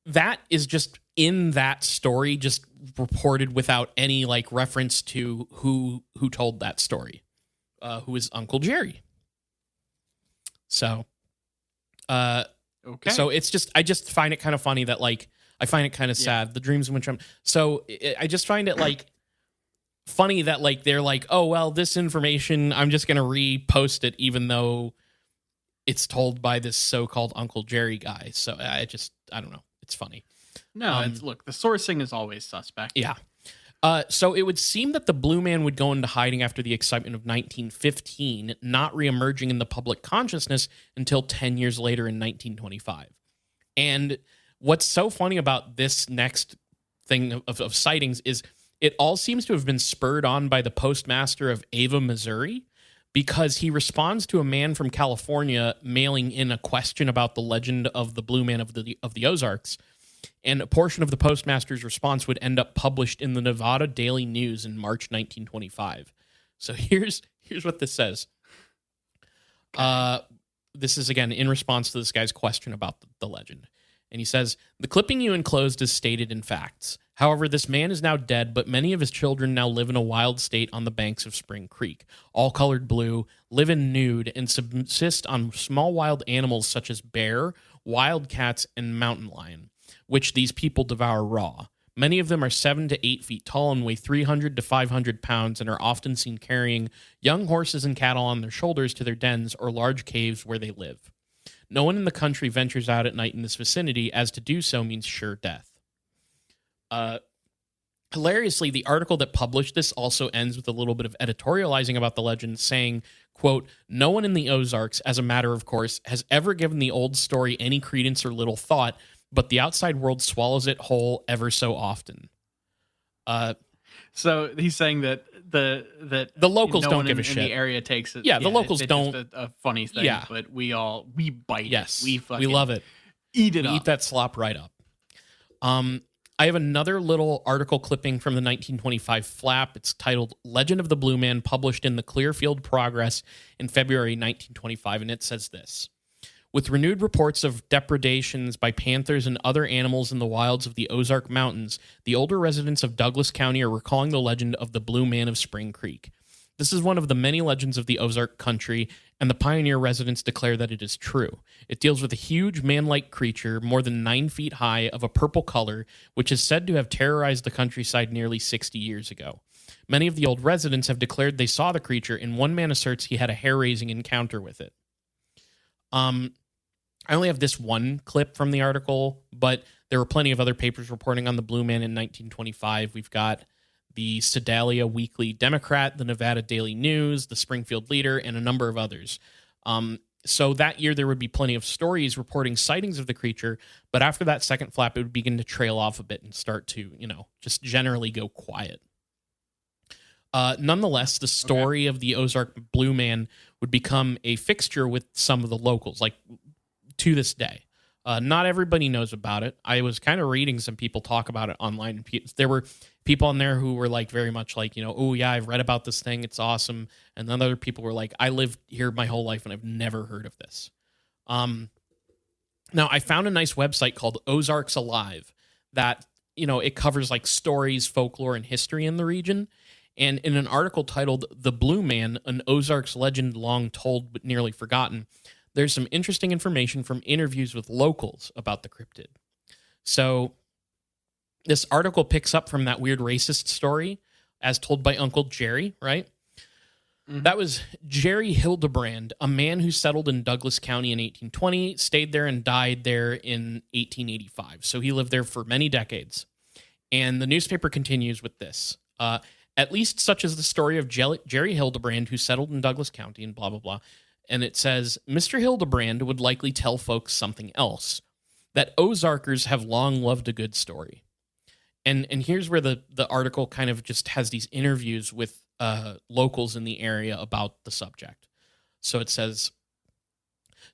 That is just in that story, just reported without any reference to who told that story, who is Uncle Jerry. So, okay. So it's just, I just find it kind of funny that I find it kind of sad. The dreams in which I just find it funny that they're oh, well, this information, I'm just going to repost it, even though it's told by this so-called Uncle Jerry guy. So I don't know. It's funny. No, look, the sourcing is always suspect. Yeah. So it would seem that the Blue Man would go into hiding after the excitement of 1915, not reemerging in the public consciousness until 10 years later in 1925. And what's so funny about this next thing of sightings is it all seems to have been spurred on by the postmaster of Ava, Missouri, because he responds to a man from California mailing in a question about the legend of the Blue Man of the Ozarks. And a portion of the postmaster's response would end up published in the Nevada Daily News in March 1925. So here's what this says. This is, again, in response to this guy's question about the legend. And he says, "The clipping you enclosed is stated in facts. However, this man is now dead, but many of his children now live in a wild state on the banks of Spring Creek, all colored blue, live in nude, and subsist on small wild animals such as bear, wild cats, and mountain lion, which these people devour raw. Many of them are 7 to 8 feet tall and weigh 300 to 500 pounds and are often seen carrying young horses and cattle on their shoulders to their dens or large caves where they live. No one in the country ventures out at night in this vicinity, as to do so means sure death." Hilariously, the article that published this also ends with a little bit of editorializing about the legend, saying, quote, "No one in the Ozarks, as a matter of course, has ever given the old story any credence or little thought, but the outside world swallows it whole ever so often." So he's saying that the locals don't give a in shit. the area takes it. Yeah, the locals it's don't. Just a funny thing. Yeah. But we bite. Yes, it. We love it. Eat it we up. Eat that slop right up. I have another little article clipping from the 1925 flap. It's titled "Legend of the Blue Man," published in the Clearfield Progress in February 1925, and it says this. "With renewed reports of depredations by panthers and other animals in the wilds of the Ozark Mountains, the older residents of Douglas County are recalling the legend of the Blue Man of Spring Creek. This is one of the many legends of the Ozark country, and the pioneer residents declare that it is true. It deals with a huge man-like creature, more than 9 feet high, of a purple color, which is said to have terrorized the countryside nearly 60 years ago. Many of the old residents have declared they saw the creature, and one man asserts he had a hair-raising encounter with it." I only have this one clip from the article, but there were plenty of other papers reporting on the Blue Man in 1925. We've got the Sedalia Weekly Democrat, the Nevada Daily News, the Springfield Leader, and a number of others. So that year there would be plenty of stories reporting sightings of the creature, but after that second flap, it would begin to trail off a bit and start to, just generally go quiet. Nonetheless, the story of the Ozark Blue Man would become a fixture with some of the locals, like to this day. Not everybody knows about it. I was kind of reading some people talk about it online. There were people on there who were like very much like, oh yeah, I've read about this thing. It's awesome. And then other people were like, I lived here my whole life and I've never heard of this. Now I found a nice website called Ozarks Alive that, it covers like stories, folklore, and history in the region. And in an article titled "The Blue Man, an Ozarks Legend Long Told But Nearly Forgotten," there's some interesting information from interviews with locals about the cryptid. So this article picks up from that weird racist story as told by Uncle Jerry, right? Mm-hmm. That was Jerry Hildebrand, a man who settled in Douglas County in 1820, stayed there and died there in 1885. So he lived there for many decades. And the newspaper continues with this. At least such is the story of Jerry Hildebrand, who settled in Douglas County and blah, blah, blah. And it says, Mr. Hildebrand would likely tell folks something else, that Ozarkers have long loved a good story. And here's where the article kind of just has these interviews with locals in the area about the subject. So it says,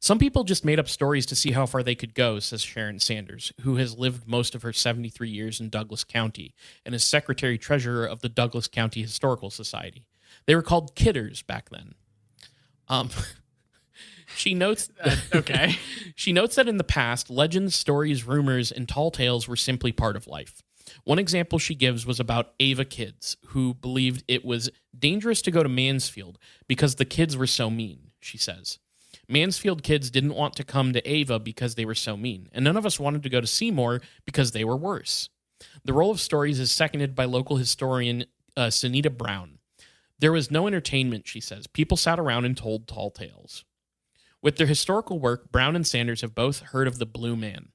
some people just made up stories to see how far they could go, says Sharon Sanders, who has lived most of her 73 years in Douglas County and is secretary-treasurer of the Douglas County Historical Society. They were called kidders back then. She notes She notes that in the past, legends, stories, rumors, and tall tales were simply part of life. One example she gives was about Ava kids, who believed it was dangerous to go to Mansfield because the kids were so mean, she says. Mansfield kids didn't want to come to Ava because they were so mean, and none of us wanted to go to Seymour because they were worse. The role of stories is seconded by local historian Sunita Brown. There was no entertainment, she says. People sat around and told tall tales. With their historical work, Brown and Sanders have both heard of the Blue Man.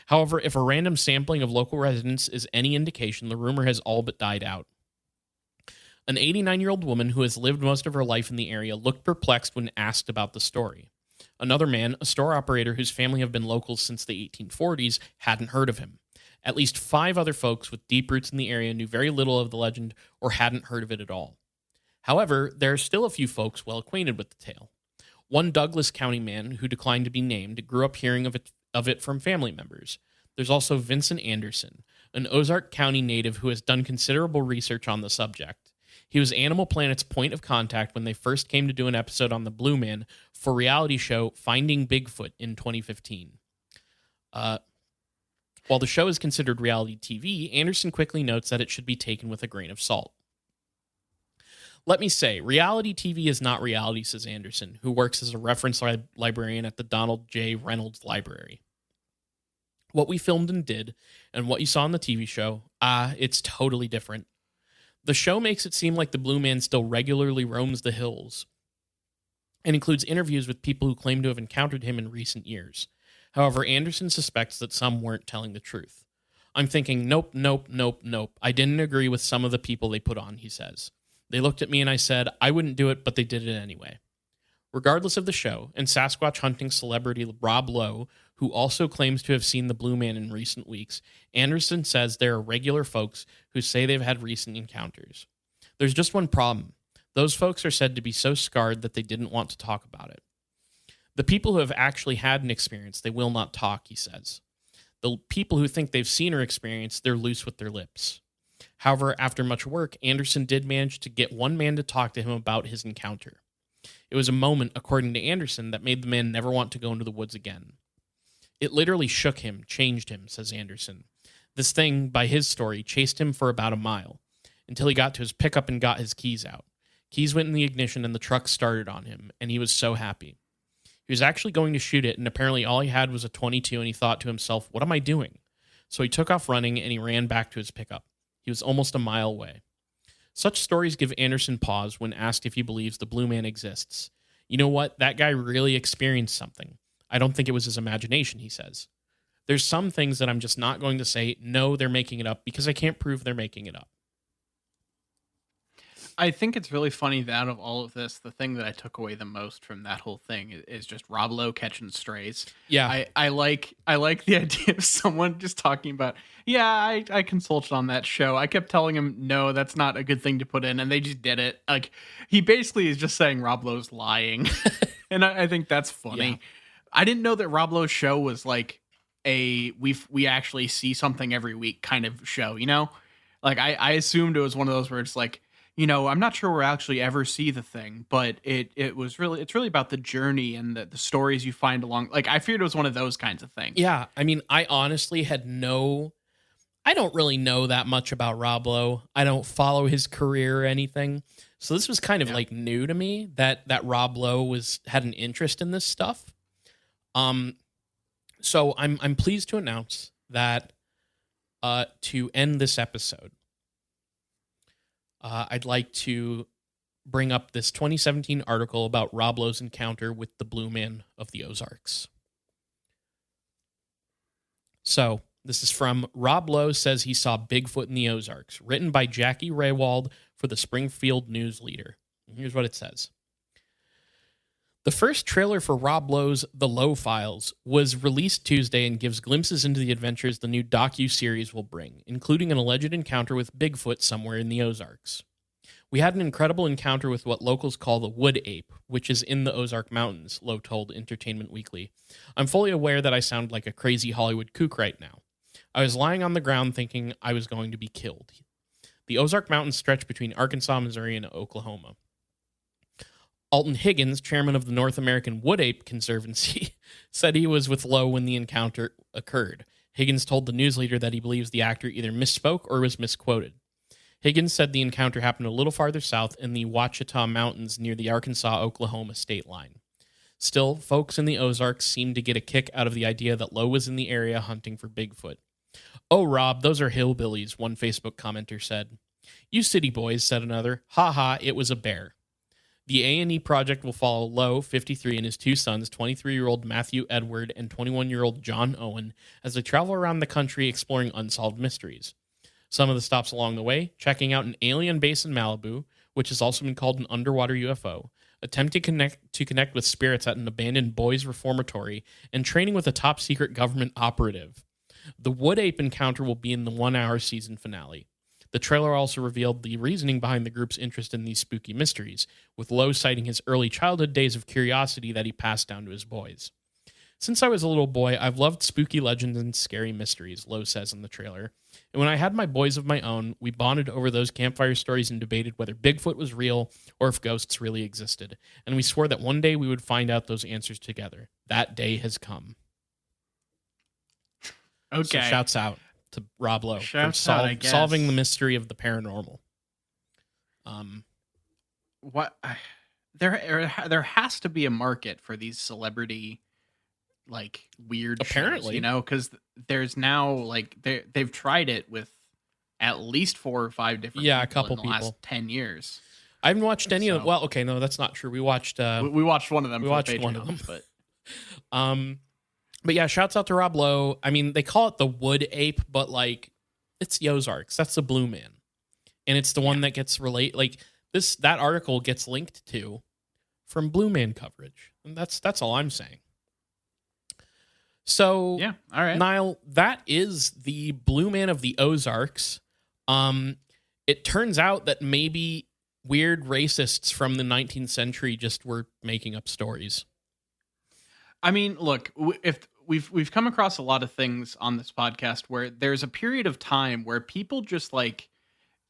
However, if a random sampling of local residents is any indication, the rumor has all but died out. An 89-year-old woman who has lived most of her life in the area looked perplexed when asked about the story. Another man, a store operator whose family have been locals since the 1840s, hadn't heard of him. At least 5 other folks with deep roots in the area knew very little of the legend or hadn't heard of it at all. However, there are still a few folks well acquainted with the tale. One Douglas County man, who declined to be named, grew up hearing of it from family members. There's also Vincent Anderson, an Ozark County native who has done considerable research on the subject. He was Animal Planet's point of contact when they first came to do an episode on the Blue Man for reality show Finding Bigfoot in 2015. While the show is considered reality TV, Anderson quickly notes that it should be taken with a grain of salt. Let me say, reality TV is not reality, says Anderson, who works as a reference librarian at the Donald J. Reynolds Library. What we filmed and did, and what you saw on the TV show, it's totally different. The show makes it seem like the Blue Man still regularly roams the hills and includes interviews with people who claim to have encountered him in recent years. However, Anderson suspects that some weren't telling the truth. I'm thinking, nope. I didn't agree with some of the people they put on, he says. They looked at me and I said, I wouldn't do it, but they did it anyway. Regardless of the show, and Sasquatch hunting celebrity Rob Lowe, who also claims to have seen the Blue Man in recent weeks, Anderson says there are regular folks who say they've had recent encounters. There's just one problem. Those folks are said to be so scarred that they didn't want to talk about it. The people who have actually had an experience, they will not talk, he says. The people who think they've seen or experienced, they're loose with their lips. However, after much work, Anderson did manage to get one man to talk to him about his encounter. It was a moment, according to Anderson, that made the man never want to go into the woods again. It literally shook him, changed him, says Anderson. This thing, by his story, chased him for about a mile, until he got to his pickup and got his keys out. Keys went in the ignition and the truck started on him, and he was so happy. He was actually going to shoot it, and apparently all he had was a .22, and he thought to himself, what am I doing? So he took off running, and he ran back to his pickup. He was almost a mile away. Such stories give Anderson pause when asked if he believes the Blue Man exists. You know what? That guy really experienced something. I don't think it was his imagination, he says. There's some things that I'm just not going to say, no, they're making it up, because I can't prove they're making it up. I think it's really funny that out of all of this, the thing that I took away the most from that whole thing is just Rob Lowe catching strays. Yeah. I like the idea of someone just talking about, yeah, I consulted on that show. I kept telling him, no, that's not a good thing to put in, and they just did it. Like, he basically is just saying Rob Lowe's lying. And I think that's funny. Yeah. I didn't know that Rob Lowe's show was like we actually see something every week kind of show, you know? Like I assumed it was one of those where it's like, you know, I'm not sure we'll actually ever see the thing, but it's really about the journey and the stories you find along. Like, I feared it was one of those kinds of things. Yeah. I mean, I honestly I don't really know that much about Rob Lowe. I don't follow his career or anything. So this was kind of like new to me that Rob Lowe had an interest in this stuff. So I'm pleased to announce that to end this episode, I'd like to bring up this 2017 article about Rob Lowe's encounter with the Blue Man of the Ozarks. So this is from Rob Lowe Says He Saw Bigfoot in the Ozarks, written by Jackie Raywald for the Springfield News Leader. And here's what it says. The first trailer for Rob Lowe's The Lowe Files was released Tuesday and gives glimpses into the adventures the new docu-series will bring, including an alleged encounter with Bigfoot somewhere in the Ozarks. We had an incredible encounter with what locals call the wood ape, which is in the Ozark Mountains, Lowe told Entertainment Weekly. I'm fully aware that I sound like a crazy Hollywood kook right now. I was lying on the ground thinking I was going to be killed. The Ozark Mountains stretch between Arkansas, Missouri, and Oklahoma. Alton Higgins, chairman of the North American Wood Ape Conservancy, said he was with Lowe when the encounter occurred. Higgins told the news leader that he believes the actor either misspoke or was misquoted. Higgins said the encounter happened a little farther south in the Ouachita Mountains near the Arkansas-Oklahoma state line. Still, folks in the Ozarks seemed to get a kick out of the idea that Lowe was in the area hunting for Bigfoot. Oh, Rob, those are hillbillies, one Facebook commenter said. You city boys, said another. Ha ha, it was a bear. The A&E project will follow Lowe, 53, and his two sons, 23-year-old Matthew Edward and 21-year-old John Owen, as they travel around the country exploring unsolved mysteries. Some of the stops along the way, checking out an alien base in Malibu, which has also been called an underwater UFO, attempting to connect with spirits at an abandoned boys' reformatory, and training with a top-secret government operative. The Wood Ape encounter will be in the 1-hour season finale. The trailer also revealed the reasoning behind the group's interest in these spooky mysteries, with Lowe citing his early childhood days of curiosity that he passed down to his boys. Since I was a little boy, I've loved spooky legends and scary mysteries, Lowe says in the trailer. And when I had my boys of my own, we bonded over those campfire stories and debated whether Bigfoot was real or if ghosts really existed. And we swore that one day we would find out those answers together. That day has come. Okay. So shouts out to Rob Lowe for I solving the mystery of the paranormal. What there has to be a market for these celebrity like weird apparently shows, you know, because there's now like they've tried it with at least 4 or 5 different a couple in the last 10 years. I haven't watched any of them. Well, okay, no, that's not true. We watched we watched one of them. We watched Patreon, one of them, but yeah, shouts out to Rob Lowe. I mean, they call it the wood ape, but like it's the Ozarks. That's the Blue Man, and it's the one that gets that article gets linked to from Blue Man coverage, and that's all I'm saying. So yeah, all right, Niall, that is the Blue Man of the Ozarks. It turns out that maybe weird racists from the 19th century just were making up stories. I mean, look, if we've come across a lot of things on this podcast where there's a period of time where people just like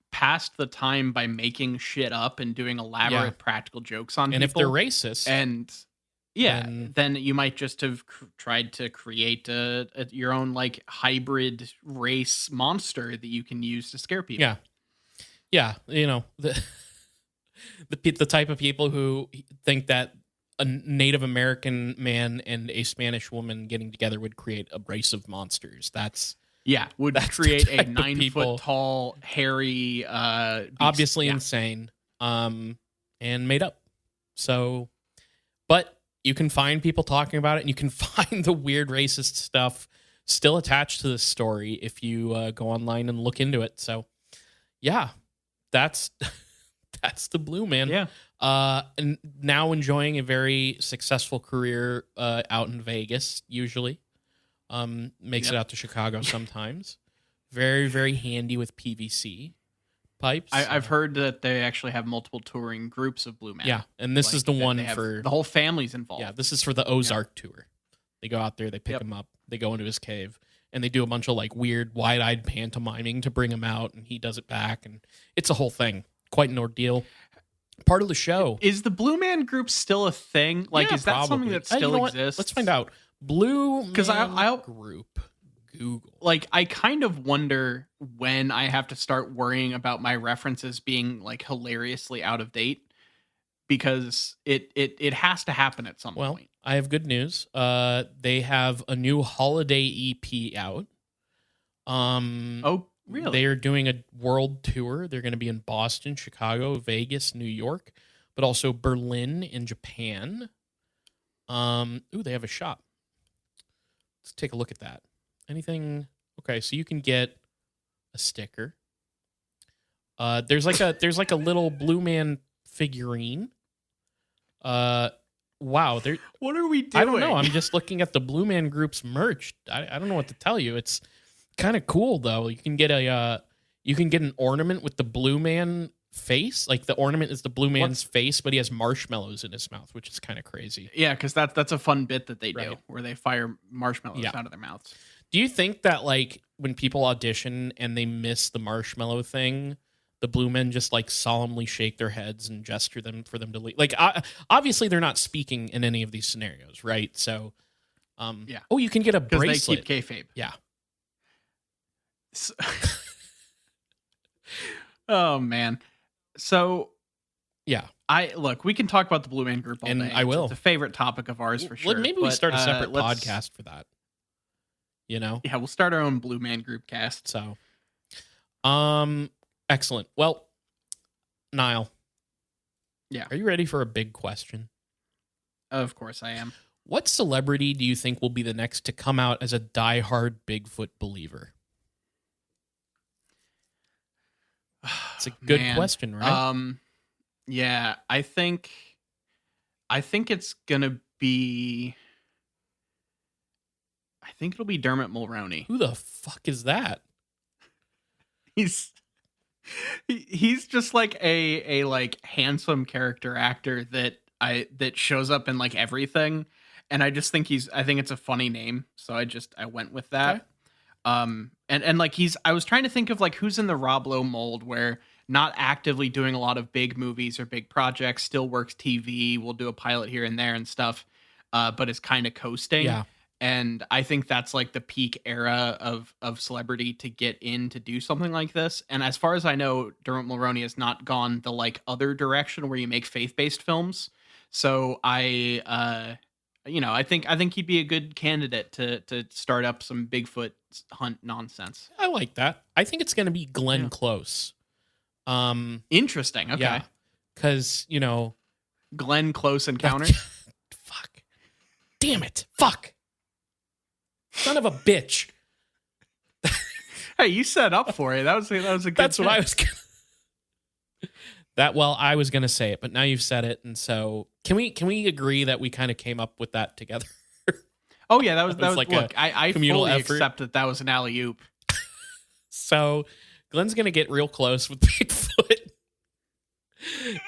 passed the time by making shit up and doing elaborate practical jokes on people. And if they're racist, then you might just have tried to create your own like hybrid race monster that you can use to scare people. Yeah, you know, the type of people who think that a Native American man and a Spanish woman getting together would create a race of monsters. That's create a 9 foot tall, hairy, beast. Obviously insane, and made up. So, but you can find people talking about it, and you can find the weird racist stuff still attached to this story if you go online and look into it. So, yeah, that's the Blue Man. Yeah. And now enjoying a very successful career out in Vegas, usually. Makes it out to Chicago sometimes. Very, very handy with PVC pipes. I've heard that they actually have multiple touring groups of Blue Man. Yeah, and this is the one for... The whole family's involved. Yeah, this is for the Ozark tour. They go out there, they pick him up, they go into his cave, and they do a bunch of like weird, wide-eyed pantomiming to bring him out, and he does it back, and it's a whole thing. Quite an ordeal. Part of the show. Is the Blue Man group still a thing? Like, is that something that still exists? Let's find out. Blue Man group. Google. Like, I kind of wonder when I have to start worrying about my references being like hilariously out of date, because it has to happen at some point. I have good news. They have a new holiday EP out. Oh, really? They are doing a world tour. They're going to be in Boston, Chicago, Vegas, New York, but also Berlin in Japan. They have a shop. Let's take a look at that. Anything? Okay, so you can get a sticker. There's like a little Blue Man figurine. Wow, what are we doing? I don't know. I'm just looking at the Blue Man Group's merch. I don't know what to tell you. It's kind of cool though. You can get an ornament with the Blue Man face. Like the ornament is the Blue Man's face, but he has marshmallows in his mouth, which is kind of crazy. Yeah, because that's a fun bit that they do where they fire marshmallows out of their mouths. Do you think that like when people audition and they miss the marshmallow thing, the Blue Men just like solemnly shake their heads and gesture them for them to leave? Like obviously they're not speaking in any of these scenarios, right? So, yeah. Oh, you can get a bracelet. They keep kayfabe. Yeah. So, oh man. So yeah, we can talk about the Blue Man Group all day. I will. It's a favorite topic of ours for sure. Maybe we start a separate podcast for that. You know? Yeah, we'll start our own Blue Man Group cast. So, excellent. Well, Niall. Yeah. Are you ready for a big question? Of course I am. What celebrity do you think will be the next to come out as a diehard Bigfoot believer? It's a good question, right? Yeah, I think it's gonna be. I think it'll be Dermot Mulroney. Who the fuck is that? He's just like a like handsome character actor that shows up in like everything, and I just think I think it's a funny name, so I went with Okay. that. And like I was trying to think of like who's in the Rob Lowe mold where not actively doing a lot of big movies or big projects, still works TV, will do a pilot here and there and stuff, but is kind of coasting. Yeah. And I think that's like the peak era of celebrity to get in to do something like this. And as far as I know, Dermot Mulroney has not gone the like other direction where you make faith-based films. So I think he'd be a good candidate to start up some Bigfoot hunt nonsense. I like that. I think it's going to be Glenn Yeah. Close. Interesting. Okay. Yeah. Because, Glenn Close Encounters. fuck. Damn it. Fuck. Son of a bitch. Hey, you set up for it. That was a good. That's what pick. I was gonna I was gonna say it, but now you've said it, and so can we agree that we kind of came up with that together? Oh yeah, that was like look. I communal fully effort. accept that was an alley oop. So Glenn's gonna get real close with Bigfoot,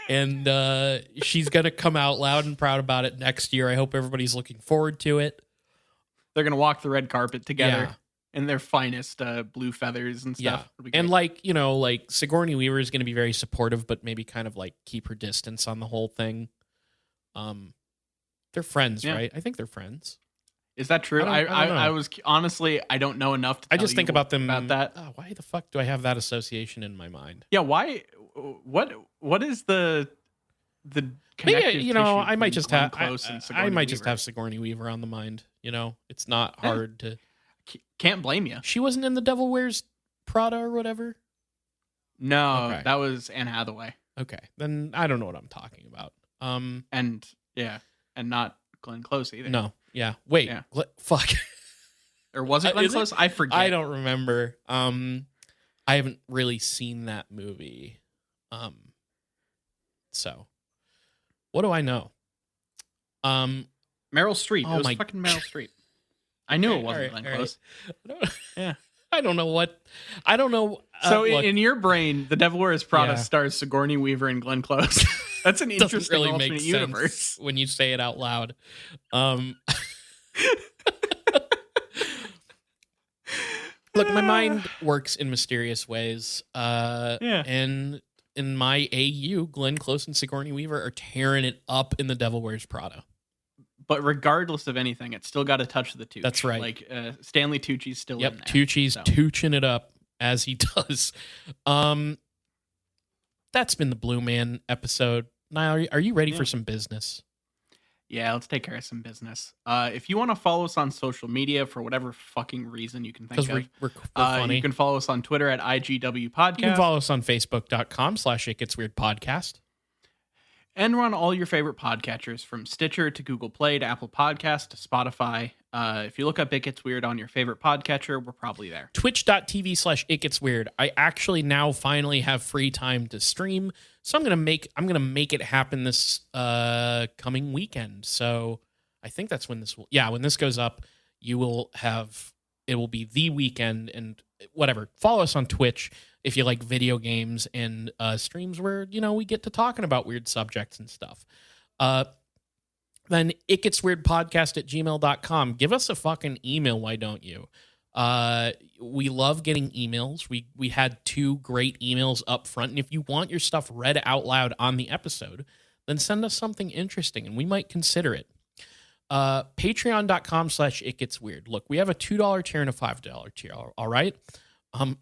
and she's gonna come out loud and proud about it next year. I hope everybody's looking forward to it. They're gonna walk the red carpet together Yeah. in their finest blue feathers and Yeah, stuff. It'll be and great. like Sigourney Weaver is gonna be very supportive, but maybe kind of like keep her distance on the whole thing. They're friends, Yeah. right? I think they're friends. Is that true? I don't know. I was honestly I don't know enough to. I tell just you think about them about that. Oh, why the fuck do I have that association in my mind? Yeah. Why? What is the connective Maybe tissue I might between just Glenn have Close and I Sigourney might just Weaver? have Sigourney Weaver on the mind. It's not Yeah. hard to. Can't blame you. She wasn't in The Devil Wears Prada or whatever. No, Okay. that was Anne Hathaway, Okay, then I don't know what I'm talking about. and and not Glenn Close either. No, yeah, wait, Yeah. fuck. Or was it Glenn Is it? Close? I forget. I don't remember. I haven't really seen that movie. So what do I know? Meryl Streep. Oh It was my fucking Meryl Streep. I knew Okay, it wasn't all right, Glenn all Close. Yeah. I don't know what. I don't know. So look, in your brain, The Devil Wears Prada Yeah. stars Sigourney Weaver and Glenn Close. That's an doesn't interesting really make alternate sense universe. when you say it out loud. Look, my mind works in mysterious ways. Yeah. And in my AU, Glenn Close and Sigourney Weaver are tearing it up in The Devil Wears Prada. But regardless of anything, it's still got to touch the Tucci. That's right. Like Stanley Tucci's still Yep, in there. Tucci's so. tooching it up as he does. That's been the Blue Man episode. Niall, are you ready Yeah. for some business? Yeah, let's take care of some business. If you want to follow us on social media for whatever fucking reason you can think Because of, we're funny. you can follow us on Twitter at IGW Podcast. You can follow us on Facebook.com/It Gets Weird Podcast. And we're on all your favorite podcatchers from Stitcher to Google Play to Apple Podcast to Spotify. If you look up It Gets Weird on your favorite podcatcher, we're probably there. Twitch.tv/It Gets Weird. I actually now finally have free time to stream, so I'm gonna make it happen this coming weekend. So I think that's when when this goes up, it will be the weekend and whatever. Follow us on Twitch if you like video games and streams where we get to talking about weird subjects and stuff. Then it gets weird podcast at gmail.com. Give us a fucking email. Why don't you? We love getting emails. We had 2 great emails up front. And if you want your stuff read out loud on the episode, then send us something interesting and we might consider it. Patreon.com/It Gets Weird. Look, we have a $2 tier and a $5 tier. All right. I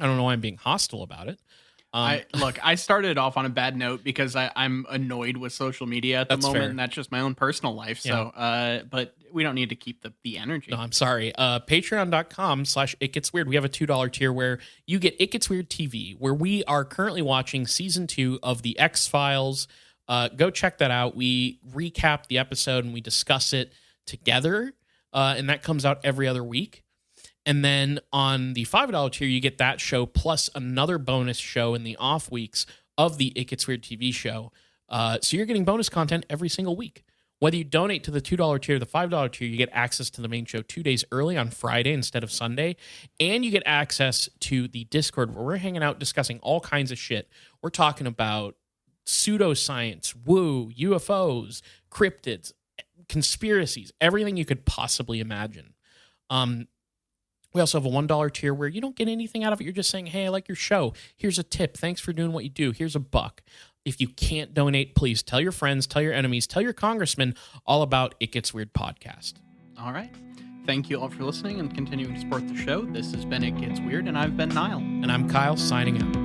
don't know why I'm being hostile about it. I started off on a bad note because I'm annoyed with social media at the That's moment, fair. and that's just my own personal life. So, but we don't need to keep the energy. No, I'm sorry. Patreon.com/It Gets Weird. We have a $2 tier where you get It Gets Weird TV, where we are currently watching season 2 of The X-Files. Go check that out. We recap the episode and we discuss it together. And that comes out every other week. And then on the $5 tier, you get that show plus another bonus show in the off weeks of the It Gets Weird TV show. So you're getting bonus content every single week. Whether you donate to the $2 tier or the $5 tier, you get access to the main show 2 days early on Friday instead of Sunday. And you get access to the Discord where we're hanging out discussing all kinds of shit. We're talking about pseudoscience, woo, UFOs, cryptids, conspiracies, everything you could possibly imagine. We also have a $1 tier where you don't get anything out of it. You're just saying, hey, I like your show. Here's a tip. Thanks for doing what you do. Here's $1. If you can't donate, please tell your friends, tell your enemies, tell your congressman all about It Gets Weird podcast. All right. Thank you all for listening and continuing to support the show. This has been It Gets Weird, and I've been Niall. And I'm Kyle, signing out.